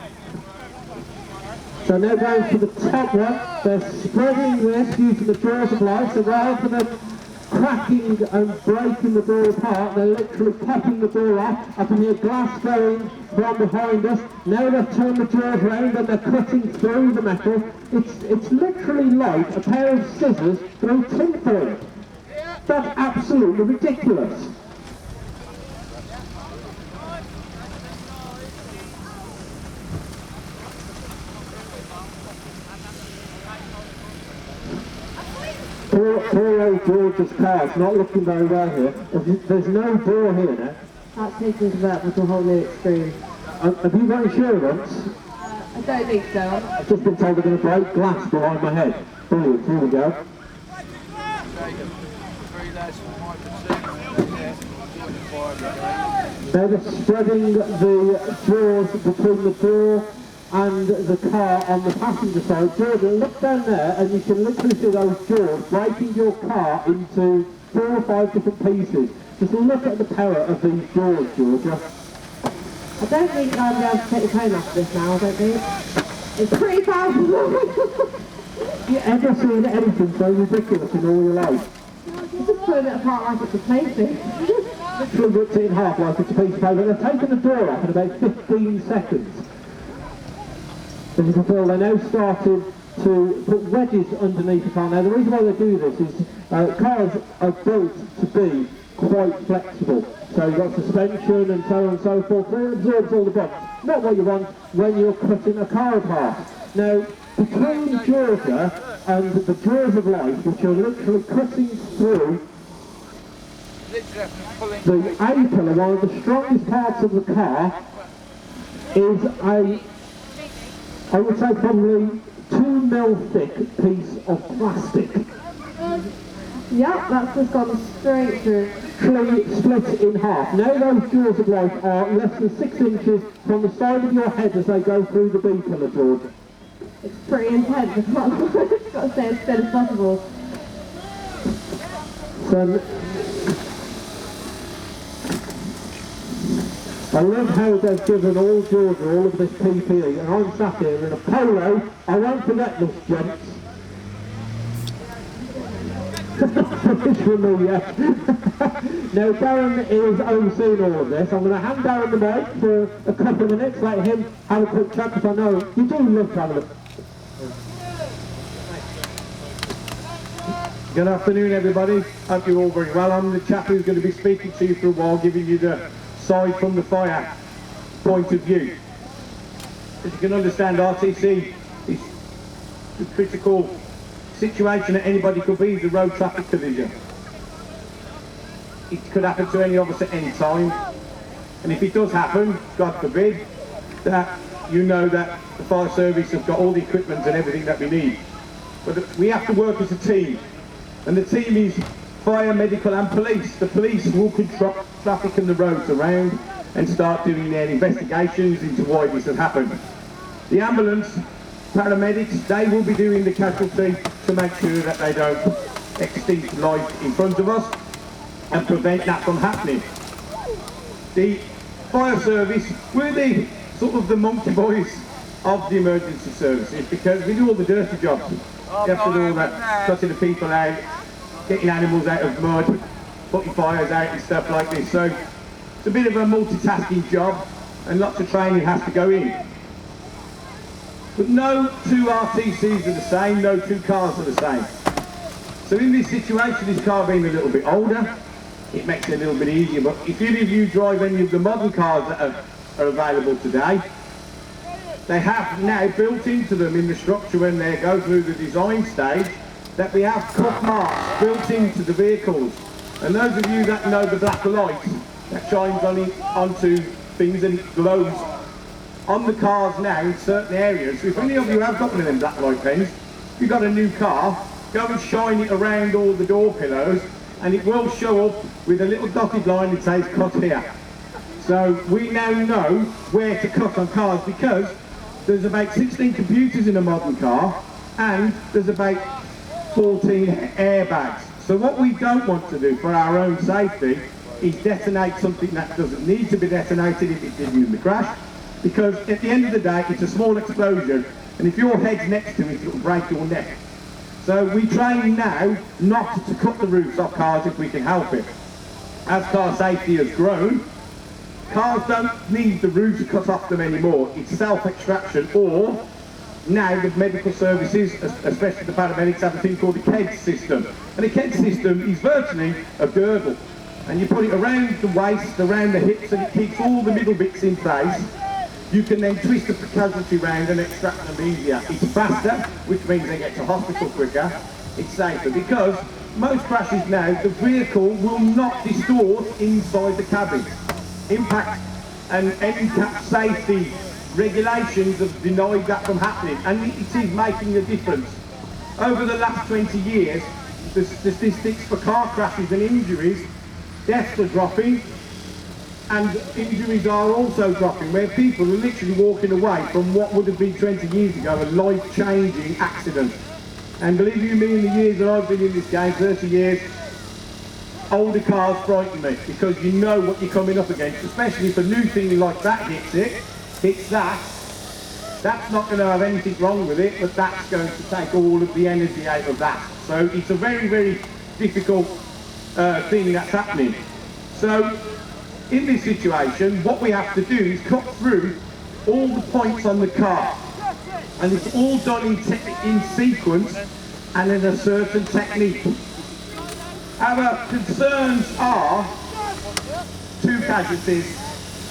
So now going to the top one, they're spreading this using the jaws of life, so rather than cracking and breaking the door apart, they're literally popping the door off. I can hear glass going from behind us. Now they've turned the jaws around and they're cutting through the metal. It's literally like a pair of scissors through tinfoil. That's absolutely ridiculous. Poor old George's car's not looking very well here. There's no door here now. That's taking convertible to a whole new extreme. Have you got insurance? I don't think so. I've just been told they're going to break glass behind my head. Brilliant, here we go. They're spreading the jaws between the door and the car on the passenger side. Jordan, look down there and you can literally see those jaws breaking your car into 4 or 5 different pieces. Just look at the power of these jaws, Georgia. I don't think I'll be able to take the pain off this now, I don't think. It's pretty powerful. You ever seen anything so ridiculous in all your life? It's just pulling it apart like it's a plaything. Literally ripped it in half like it's a piece of paper. They've taken the door off in about 15 seconds. As you can tell, they're now starting to put wedges underneath the car. Now the reason why they do this is cars are built to be quite flexible. So you've got suspension and so on and so forth. It absorbs all the bumps. Not what you want when you're cutting a car apart. Now, between Georgia and the jaws of life, which are literally cutting through the A-pillar, one of the strongest parts of the car, is I would say probably 2 mil thick piece of plastic. Yep, that's just gone straight through. Split in half. Now those jaws of life are less than 6 inches from the side of your head as they go through the B-pillar, George. It's pretty intense. I've got to stay as still as possible. So, I love how they've given all Georgia all of this PPE, and I'm sat here in a polo. I won't forget this, gents. Finish with me, yes. Now Darren is overseeing all of this. I'm going to hand Darren the mic for a couple of minutes, let him have a quick chat, because I know you do love having a... Good afternoon everybody, hope you're all very well. I'm the chap who's going to be speaking to you for a while, giving you the side from the fire point of view. As you can understand, RTC is the critical situation that anybody could be is a road traffic collision. It could happen to any of us at any time, and if it does happen, God forbid, that you know that the fire service have got all the equipment and everything that we need. But we have to work as a team, and the team is fire, medical and police. The police will control traffic and the roads around and start doing their investigations into why this has happened. The ambulance, paramedics, they will be doing the casualty to make sure that they don't extinct life in front of us and prevent that from happening. The fire service, we're the sort of the monkey boys of the emergency services, because we do all the dirty jobs. You have to do all that, cutting the people out, getting animals out of mud, putting fires out and stuff like this. So it's a bit of a multitasking job, and lots of training has to go in. But no two RTCs are the same, no two cars are the same. So in this situation, this car being a little bit older, it makes it a little bit easier. But if any of you drive any of the modern cars that are available today, they have now built into them in the structure when they go through the design stage, that we have cut marks built into the vehicles. And those of you that know the black light that shines onto things and it glows on the cars now in certain areas. So if any of you have got one of them black light pens, if you've got a new car, go and shine it around all the door pillows, and it will show up with a little dotted line that says cut here. So we now know where to cut on cars, because there's about 16 computers in a modern car, and there's about 14 airbags. So what we don't want to do for our own safety is detonate something that doesn't need to be detonated if it didn't in the crash, because at the end of the day it's a small explosion, and if your head's next to it, it'll break your neck. So we train now not to cut the roofs off cars if we can help it. As car safety has grown, cars don't need the roofs cut off them anymore. It's self-extraction, or now the medical services, especially the paramedics, have a thing called a KED system. And a KED system is virtually a girdle. And you put it around the waist, around the hips, and it keeps all the middle bits in place. You can then twist the casualty round and extract them easier. It's faster, which means they get to hospital quicker. It's safer, because most crashes now, the vehicle will not distort inside the cabin. Impact and NCAP safety regulations have denied that from happening, and it is making a difference. Over the last 20 years, the statistics for car crashes and injuries, deaths are dropping, and injuries are also dropping, where people are literally walking away from what would have been 20 years ago a life-changing accident. And believe you me, in the years that I've been in this game, 30 years, older cars frighten me, because you know what you're coming up against, especially if a new thing like that hits that. That's not going to have anything wrong with it, but that's going to take all of the energy out of that. So it's a very, very difficult thing that's happening. So in this situation, what we have to do is cut through all the points on the car, and it's all done in sequence and in a certain technique. Our concerns are two casualties.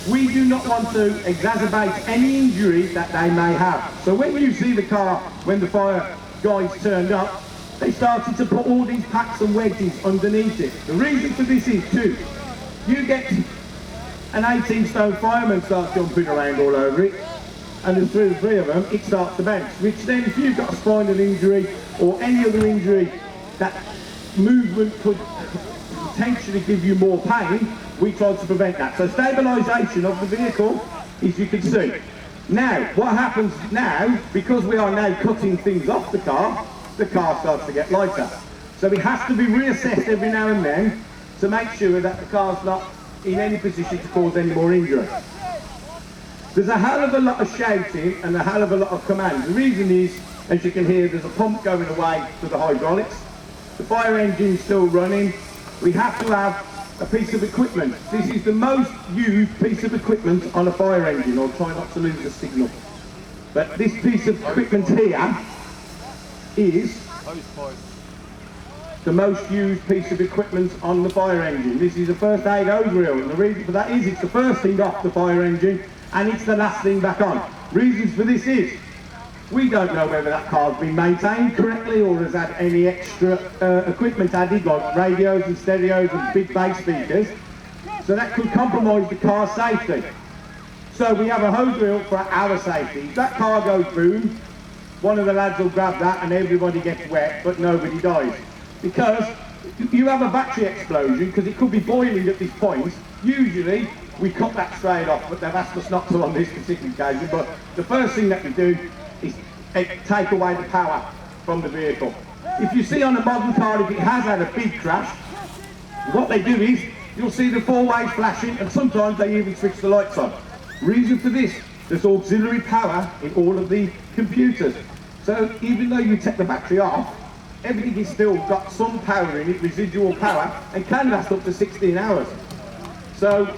We do not want to exacerbate any injury that they may have. So when you see the car, when the fire guys turned up, they started to put all these packs and wedges underneath it. The reason for this is too, you get an 18-stone fireman starts jumping around all over it, and there's three of them, it starts to bounce, which then if you've got a spinal injury or any other injury, that movement could potentially give you more pain. We tried to prevent that. So stabilisation of the vehicle, as you can see. Now, what happens now, because we are now cutting things off the car starts to get lighter. So it has to be reassessed every now and then to make sure that the car's not in any position to cause any more injury. There's a hell of a lot of shouting and a hell of a lot of commands. The reason is, as you can hear, there's a pump going away to the hydraulics. The fire engine's still running. We have to have a piece of equipment. This is the most used piece of equipment on a fire engine. I'll try not to lose the signal. But this piece of equipment here is the most used piece of equipment on the fire engine. This is a first aid hose reel, and the reason for that is it's the first thing off the fire engine and it's the last thing back on. Reasons for this is, we don't know whether that car's been maintained correctly or has had any extra equipment added, like radios and stereos and big bass speakers, so that could compromise the car's safety. So we have a hose reel for our safety. If that car goes boom, one of the lads will grab that and everybody gets wet, but nobody dies. Because you have a battery explosion, because it could be boiling at this point. Usually we cut that straight off, but they've asked us not to on this particular occasion. But the first thing that we do is take away the power from the vehicle. If you see on a modern car, if it has had a big crash, what they do is you'll see the four-ways flashing, and sometimes they even switch the lights on. Reason for this, there's auxiliary power in all of the computers. So even though you take the battery off, everything is still got some power in it, residual power, and can last up to 16 hours. So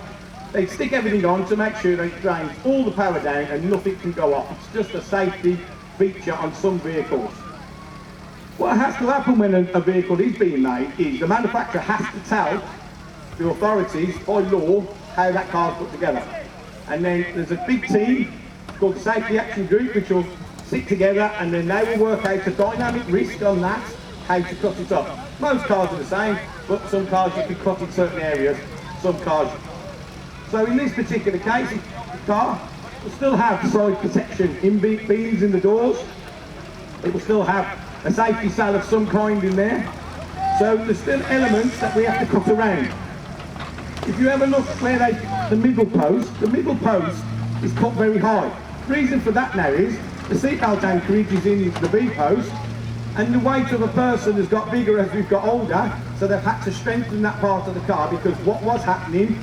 they stick everything on to make sure they drain all the power down and nothing can go off. It's just a safety feature on some vehicles. What has to happen when a vehicle is being made is the manufacturer has to tell the authorities by law how that car's put together. And then there's a big team called the Safety Action Group which will sit together, and then they will work out a dynamic risk on that, how to cut it up. Most cars are the same, but some cars you can cut in certain areas, some cars. So in this particular case, the car will still have side protection in beams in the doors. It will still have a safety cell of some kind in there. So there's still elements that we have to cut around. If you ever look where the middle post is cut very high. The reason for that now is the seatbelt anchorage is in the B post, and the weight of a person has got bigger as we've got older, so they've had to strengthen that part of the car, because what was happening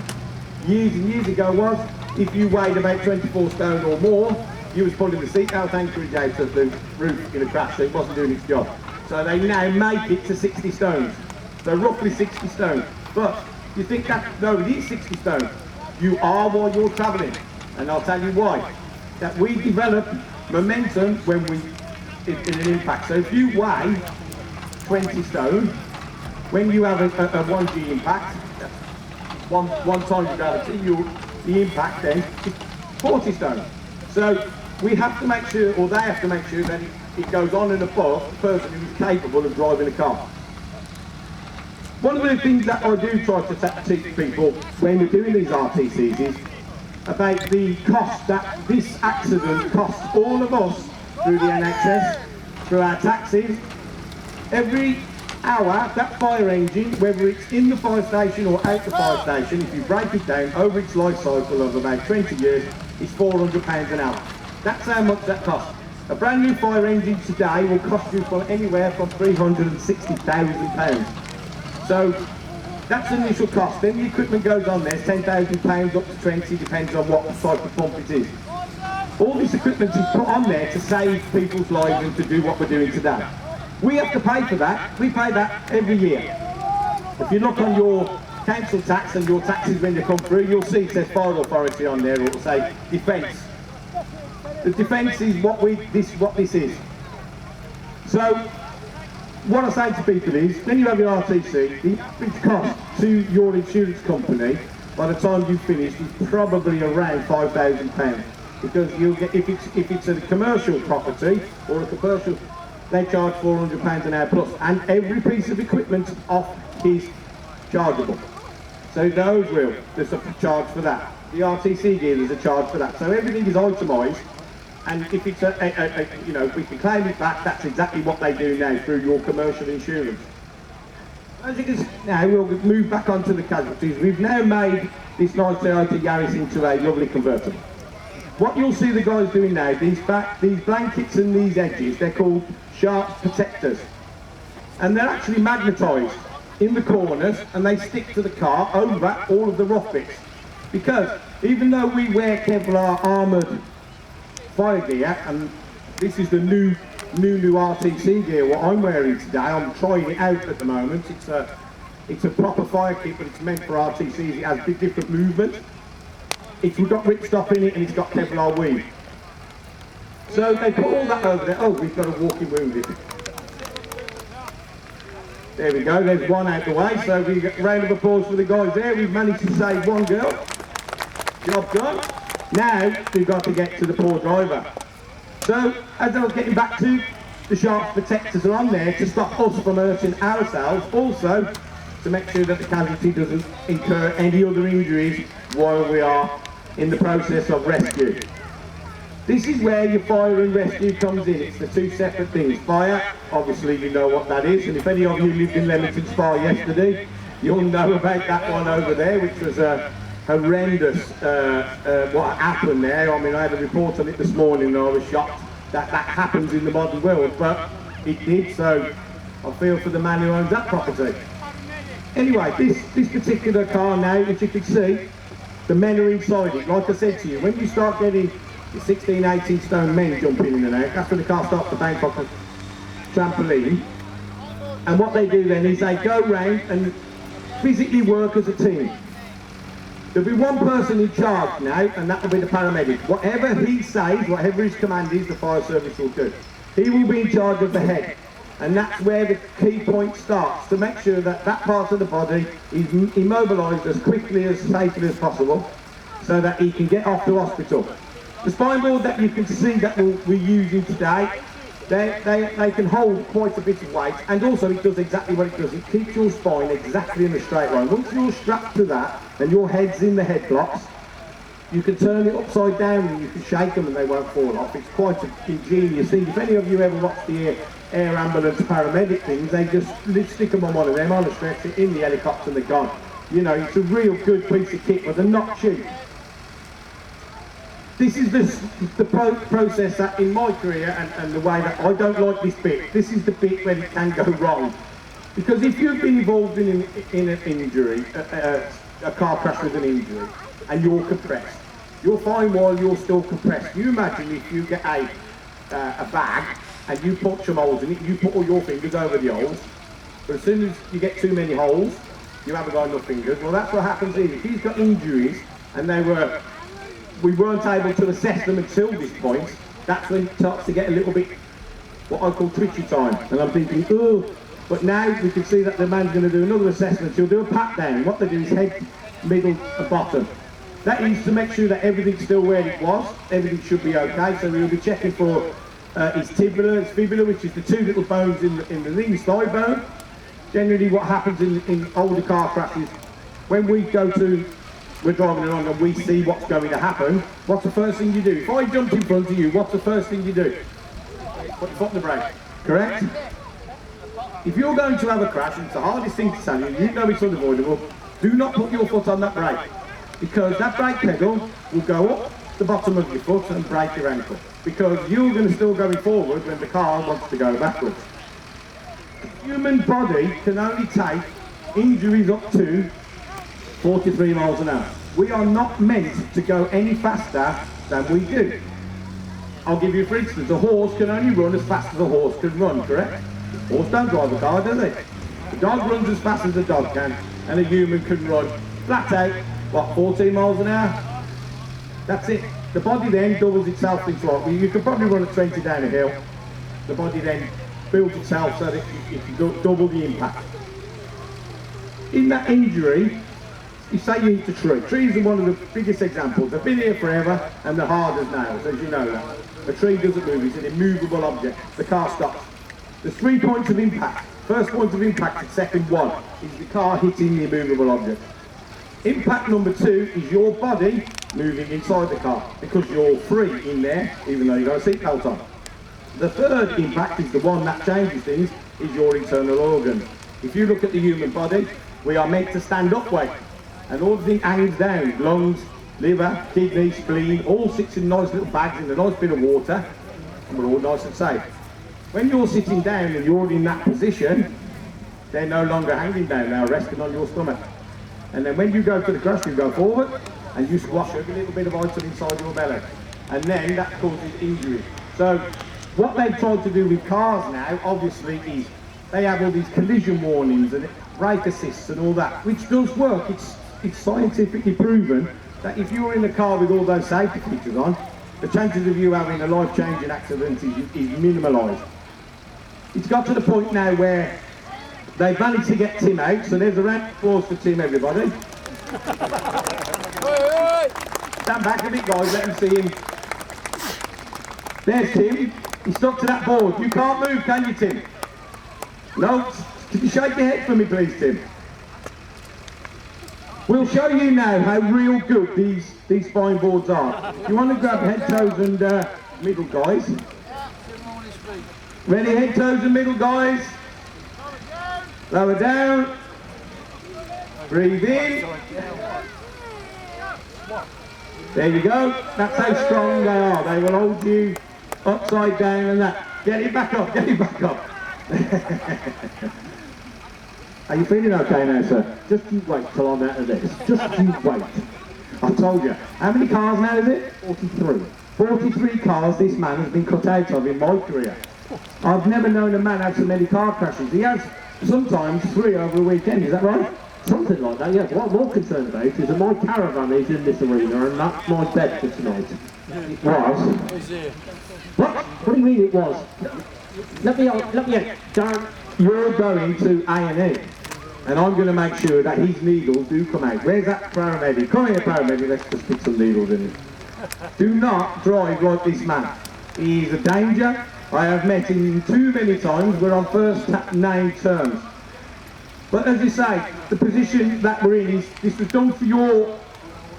years and years ago was, if you weighed about 24 stone or more, you was pulling the seatbelt anchorage out of the roof in a crash, so it wasn't doing its job. So they now make it to 60 stones, so roughly 60 stones. But you think that, no, it is 60 stones. You are while you're travelling, and I'll tell you why. That we develop momentum when we in an impact. So if you weigh 20 stone, when you have a 1G impact, one times the gravity, the impact then is 40 stone. So we have to make sure, or they have to make sure that it goes on and above the person who is capable of driving a car. One of the things that I do try to teach people when we're doing these RTCs is about the cost that this accident costs all of us through the NHS, through our taxes. Every hour, that fire engine, whether it's in the fire station or out the fire station, if you break it down over its life cycle of about 20 years, is £400 an hour. That's how much that costs. A brand new fire engine today will cost you from anywhere from £360,000. So that's the initial cost. Then the equipment goes on there, £10,000 up to 20, depends on what type of pump it is. All this equipment is put on there to save people's lives and to do what we're doing today. We have to pay for that. We pay that every year. If you look on your council tax and your taxes when they come through, you'll see it says Fire Authority on there, or it'll say Defence. The Defence is what this is. So what I say to people is, when you have your RTC, the average cost to your insurance company by the time you finish is probably around £5,000, because you'll get, if it's a commercial property or a commercial, they charge £400 an hour plus, and every piece of equipment off is chargeable. So those there's a charge for that. The RTC gear, there's a charge for that. So everything is itemised. And if it's you know, we can claim it back, that's exactly what they do now through your commercial insurance. As you can see now, we'll move back onto the casualties. We've now made this nice Toyota Yaris into a lovely convertible. What you'll see the guys doing now, these blankets and these edges, they're called sharp protectors. And they're actually magnetised in the corners, and they stick to the car over all of the rough bits. Because even though we wear Kevlar armoured fire gear, and this is the new RTC gear, what I'm wearing today, I'm trying it out at the moment. It's a proper fire kit, but it's meant for RTCs. It has big different movement. It's got ripstop in it, and it's got Kevlar weave. So they put all that over there. Oh, we've got a walking wounded. There we go, there's one out the way, so we get a round of applause for the guys there. We've managed to save one girl. Job done. Now we've got to get to the poor driver. So as I was getting back to, the sharp protectors are on there to stop us from hurting ourselves, also to make sure that the casualty doesn't incur any other injuries while we are in the process of rescue. This is where your fire and rescue comes in. It's the two separate things. Fire, obviously you know what that is, and if any of you lived in Leamington Spa yesterday, you'll know about that one over there, which was horrendous what happened there. I mean, I had a report on it this morning and I was shocked that that happens in the modern world, but it did, so I feel for the man who owns that property. Anyway, this particular car now, as you can see, the men are inside it. Like I said to you, when you start getting the 16, 18 stone men jumping in and out, that's when the car starts to bounce off the trampoline. And what they do then is they go round and physically work as a team. There'll be one person in charge now, and that will be the paramedic. Whatever he says, whatever his command is, the fire service will do. He will be in charge of the head. And that's where the key point starts, to make sure that that part of the body is immobilised as quickly, as safely as possible, so that he can get off to hospital. The spine board that you can see that we're using today, they can hold quite a bit of weight, and also it does exactly what it does. It keeps your spine exactly in a straight line. Once you're strapped to that, and your head's in the head blocks, you can turn it upside down and you can shake them and they won't fall off. It's quite an ingenious thing. If any of you ever watch the air ambulance paramedic things, they just stick them on one of them on a stretcher in the helicopter and they're gone. You know, it's a real good piece of kit, but they're not cheap. This is the process that in my career and the way that I don't like this bit. This is the bit where it can go wrong. Because if you've been involved in an injury, a car crash with an injury, and you're compressed, you're fine while you're still compressed. You imagine if you get a bag and you put some holes in it, you put all your fingers over the holes, but as soon as you get too many holes, you haven't got enough fingers. Well, that's what happens here. If he's got injuries and we weren't able to assess them until this point, that's when it starts to get a little bit what I call twitchy time. And I'm thinking, oh, but now we can see that the man's going to do another assessment. He'll do a pat down. What they do is head, middle and bottom. That is to make sure that everything's still where it was. Everything should be okay. So we'll be checking for his tibia, his fibula, which is the two little bones in the knee, thigh bone. Generally what happens in older car crashes, when we're driving along and we see what's going to happen, what's the first thing you do? If I jumped in front of you, what's the first thing you do? Put your foot on the brake, correct? If you're going to have a crash, and it's the hardest thing to tell you, you know it's unavoidable, do not put your foot on that brake, because that brake pedal will go up the bottom of your foot and break your ankle, because you're going to still going forward when the car wants to go backwards. The human body can only take injuries up to 43 miles an hour. We are not meant to go any faster than we do. I'll give you for instance, a horse can only run as fast as a horse can run, correct? Horse don't drive a car, do they? The dog runs as fast as a dog can, and a human can run flat out, what, 14 miles an hour? That's it. The body then doubles itself into what? You could probably run at 20 down a hill. The body then builds itself so that you can double the impact. In that injury, you say you hit a tree. Trees are one of the biggest examples. They've been here forever and they're hard as nails, as you know that. A tree doesn't move, it's an immovable object. The car stops. There's 3 points of impact. First point of impact and second one is the car hitting the immovable object. Impact number 2 is your body moving inside the car, because you're free in there, even though you've got a seatbelt on. The third impact is the one that changes things, is your internal organs. If you look at the human body, we are meant to stand upright, and all the thing hangs down. Lungs, liver, kidney, spleen, all sits in nice little bags in a nice bit of water, and we're all nice and safe. When you're sitting down and you're in that position, they're no longer hanging down, they're resting on your stomach. And then when you go to the crash, you go forward and you squash every little bit of item inside your belly. And then that causes injury. So what they've tried to do with cars now, obviously, is they have all these collision warnings and brake assists and all that, which does work. It's scientifically proven that if you're in a car with all those safety features on, the chances of you having a life-changing accident is minimalised. It's got to the point now where they've managed to get Tim out, so there's a round of applause for Tim, everybody. Stand back a bit, guys, let me see him. There's Tim. He's stuck to that board. You can't move, can you, Tim? No? Can you shake your head for me, please, Tim? We'll show you now how real good these spine boards are. You want to grab head, toes and middle, guys? Ready, head, toes and middle, guys? Lower down. Breathe in. There you go. That's how strong they are. They will hold you upside down and that. Get it back up, get it back up. Are you feeling okay now, sir? Just you wait till I'm out of this. Just you wait. I told you. How many cars now is it? 43. 43 cars this man has been cut out of in my career. I've never known a man have so many car crashes. He has sometimes 3 over a weekend, is that right? Something like that, yeah. What I'm more concerned about is that my Caravan is in this arena and that's my bed for tonight. It was. What? What do you mean it was? Let me out, Darren, you're going to A&E. And I'm going to make sure that his needles do come out. Where's that paramedic? Come here, paramedic, let's just stick some needles in him. Do not drive like this man. He is a danger. I have met him too many times. We're on first name terms. But as you say, the position that we're in is, this was done for your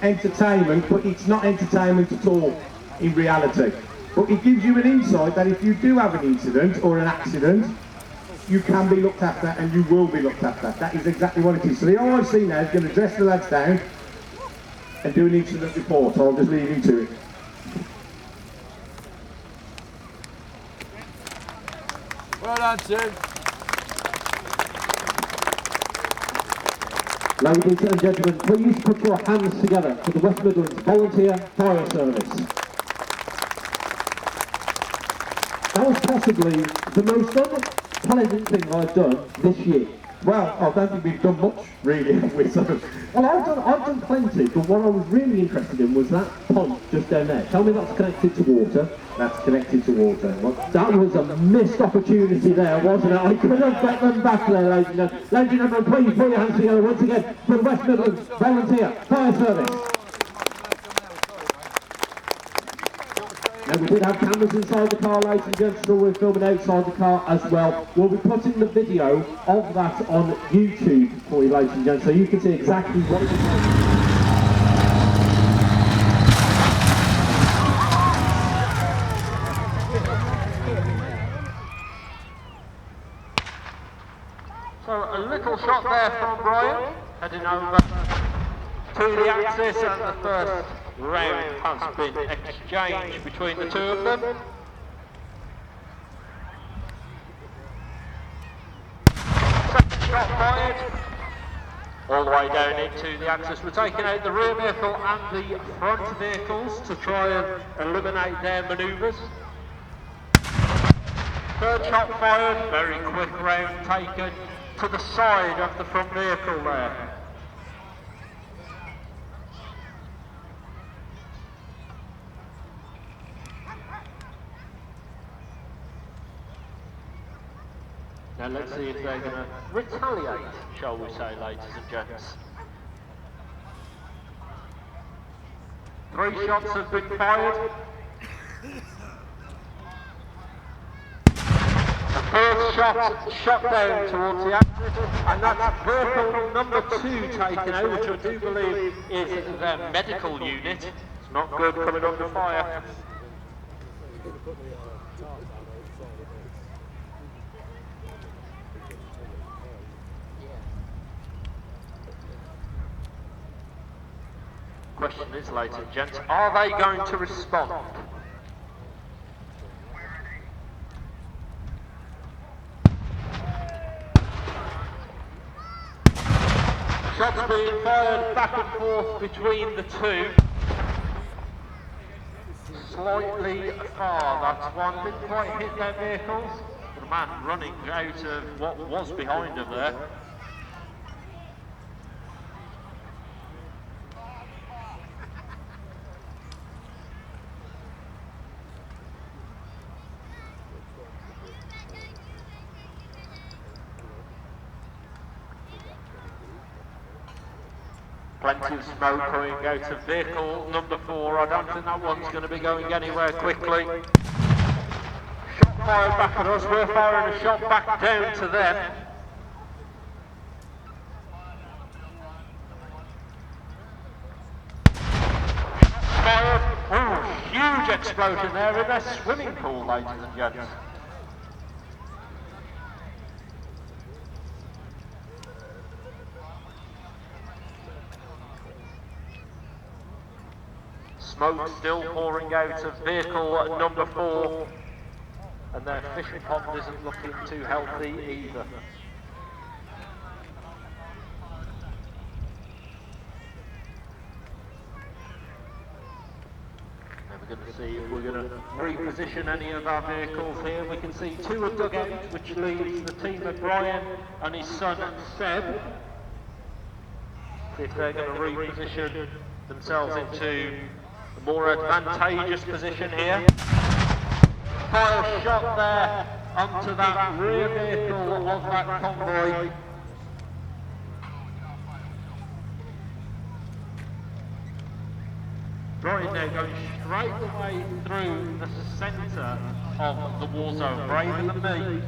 entertainment, but it's not entertainment at all in reality. But it gives you an insight that if you do have an incident or an accident, you can be looked after and you will be looked after. That is exactly what it is. So the RIC now is going to dress the lads down and do an incident report. So I'll just leave him to it. Well done, Tim. Ladies and gentlemen, please put your hands together for the West Midlands Volunteer Fire Service. That was possibly the most unpleasant thing I've done this year. Well, I don't think we've done much, really, have we? So, well, I've done plenty, but what I was really interested in was that pond just down there. Tell me that's connected to water. that's connected to water. Well, that was a missed opportunity there, wasn't it? I could have got them back there, ladies and gentlemen. Ladies and gentlemen, please put your hands together once again for the West Midlands Volunteer Fire Service. Now, we did have cameras inside the car, ladies and gentlemen, so we're filming outside the car as well. We'll be putting the video of that on YouTube for you, ladies and gentlemen, so you can see exactly what it is. So a little shot there from Brian, heading over to the axis, and the first round has been exchanged between the two of them. Second shot fired, all the way down into the axis. We're taking out the rear vehicle and the front vehicles to try and eliminate their manoeuvres. Third shot fired, very quick round taken to the side of the front vehicle there. Now let's see if they're going to retaliate, shall we say, ladies and gents. 3 shots have been fired. The first shot down towards the axis, and that's vehicle number 2 taken out, which I do believe is their medical unit. It's not good coming under fire. Question is, ladies and gents, are they going to respond? Shots being fired back and forth between the two. Slightly far, that's one. Didn't quite hit their vehicles. The man running out of what was behind them there. Plenty of smoke coming out of vehicle number 4. I don't think that one's going to be going anywhere quickly. Shot fired back at us. We're firing a shot back down to them. Fired. Oh, huge explosion there in their swimming pool, ladies and gents. Smoke still pouring out of vehicle number 4, and their fishing pond isn't looking too healthy either. We're going to see if we're going to reposition any of our vehicles here. We can see two are dug out, which leaves the team of Brian and his son Seb. See if they're going to reposition themselves into a more advantageous position here. Fire shot there onto that rear vehicle of that convoy. Brian now going straight away through the centre of the war zone, braver than me.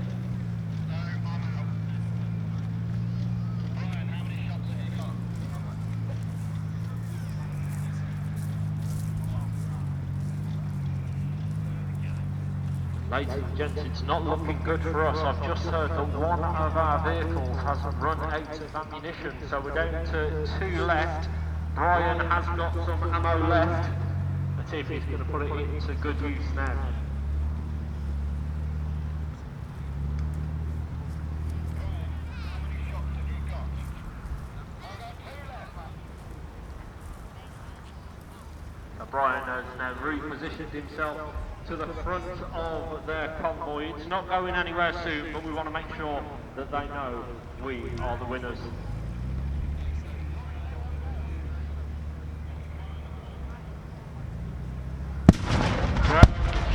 Ladies and gents, it's not looking good for us. I've just heard that one of our vehicles has run out of ammunition, so we're down to two left. Brian has got some ammo left. Let's see if he's going to put it into good use now. Brian has now repositioned himself to the front of their convoy. It's not going anywhere soon, but we want to make sure that they know we are the winners.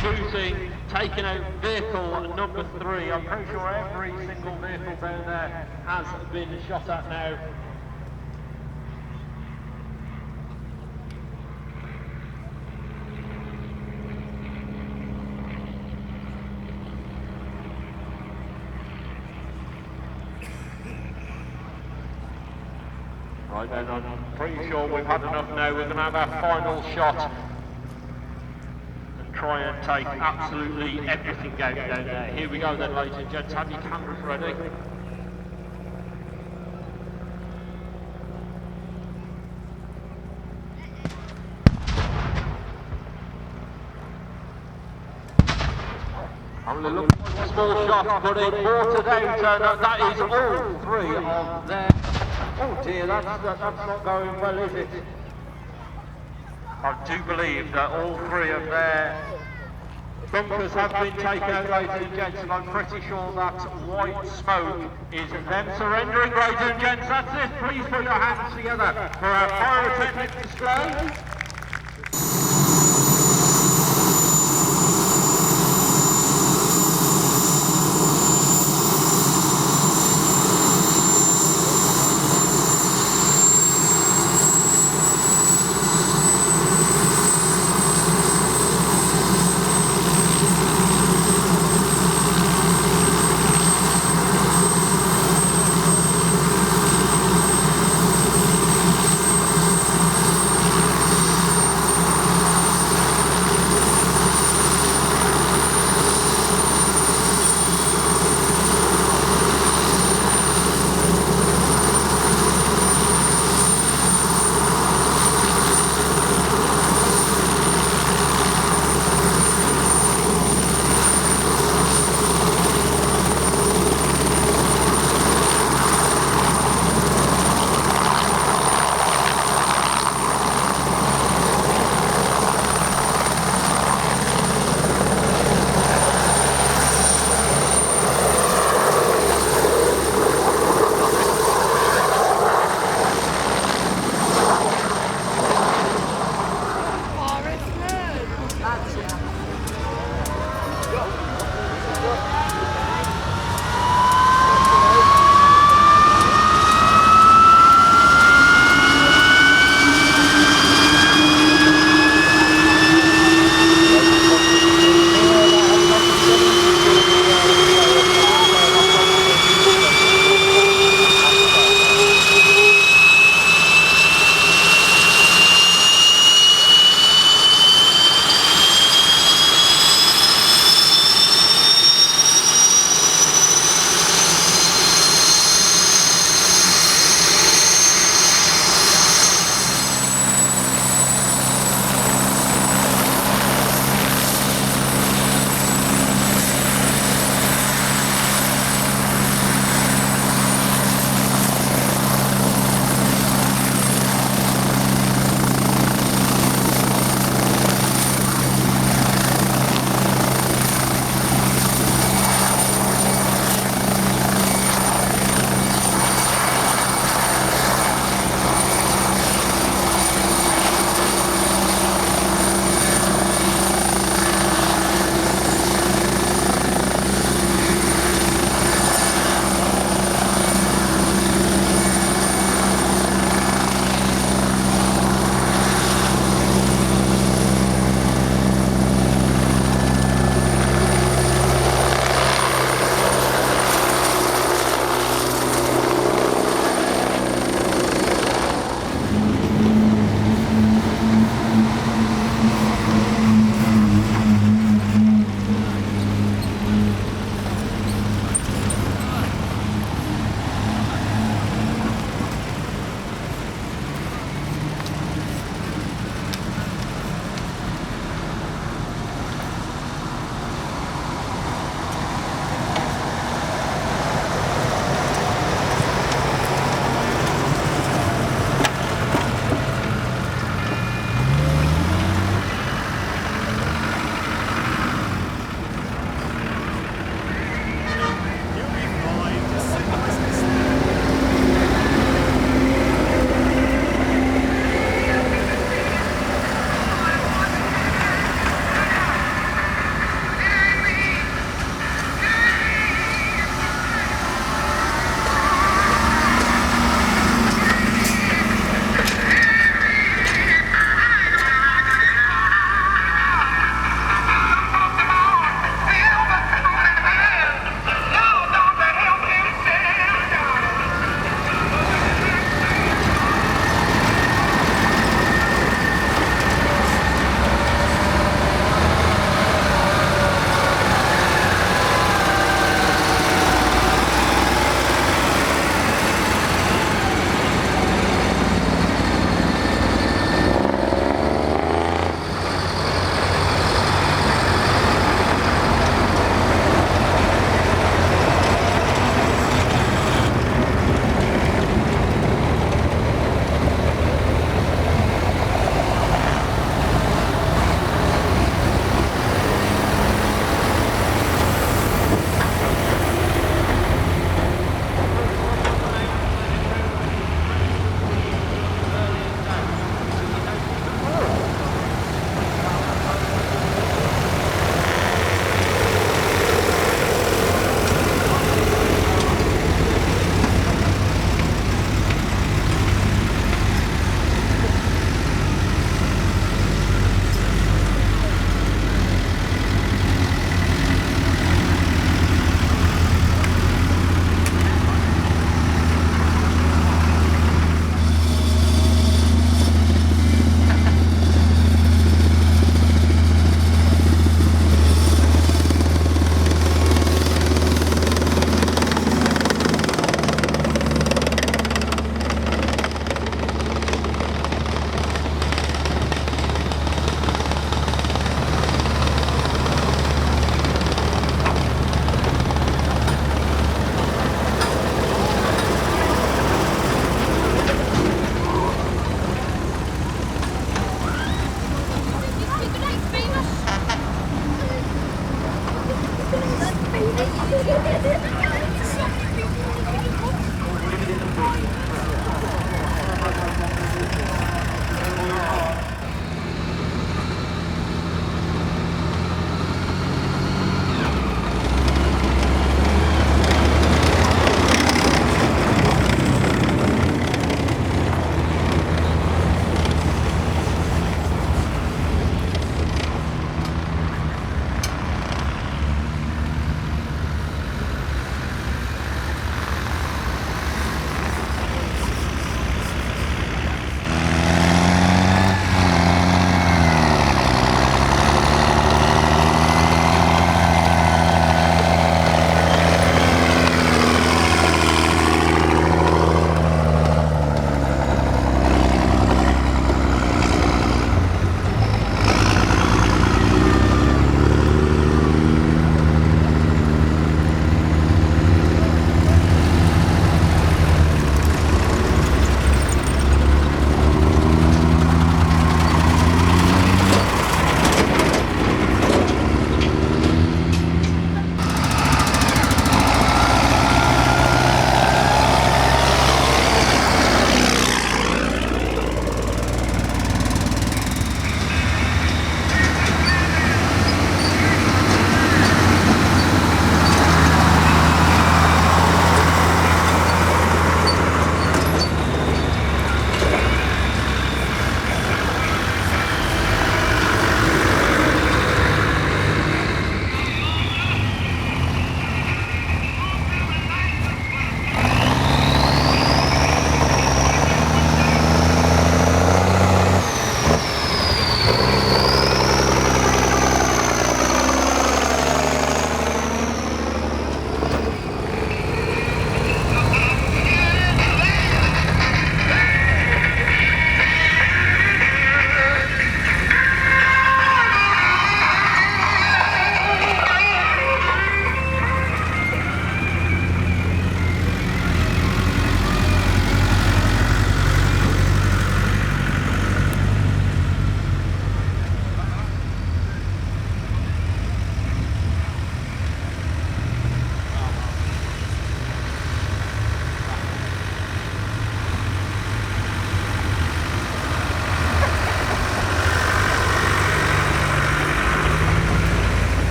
Shooting, taking out vehicle number 3. I'm pretty sure every single vehicle down there has been shot at now. Right then, I'm pretty sure we've had enough now. We're going to have our final shot and try and take absolutely everything out down there. Here we go then, ladies and gents. Have your cameras ready. Only looking for a small shot, but it watered out, and that is all 3 of their... Oh dear, that's not going well, is it? I do believe that all 3 of their bunkers have been taken out, ladies and gents, and I'm pretty sure that white smoke is them surrendering, ladies and gents. That's it. Please put your hands together for our pyrotechnic display.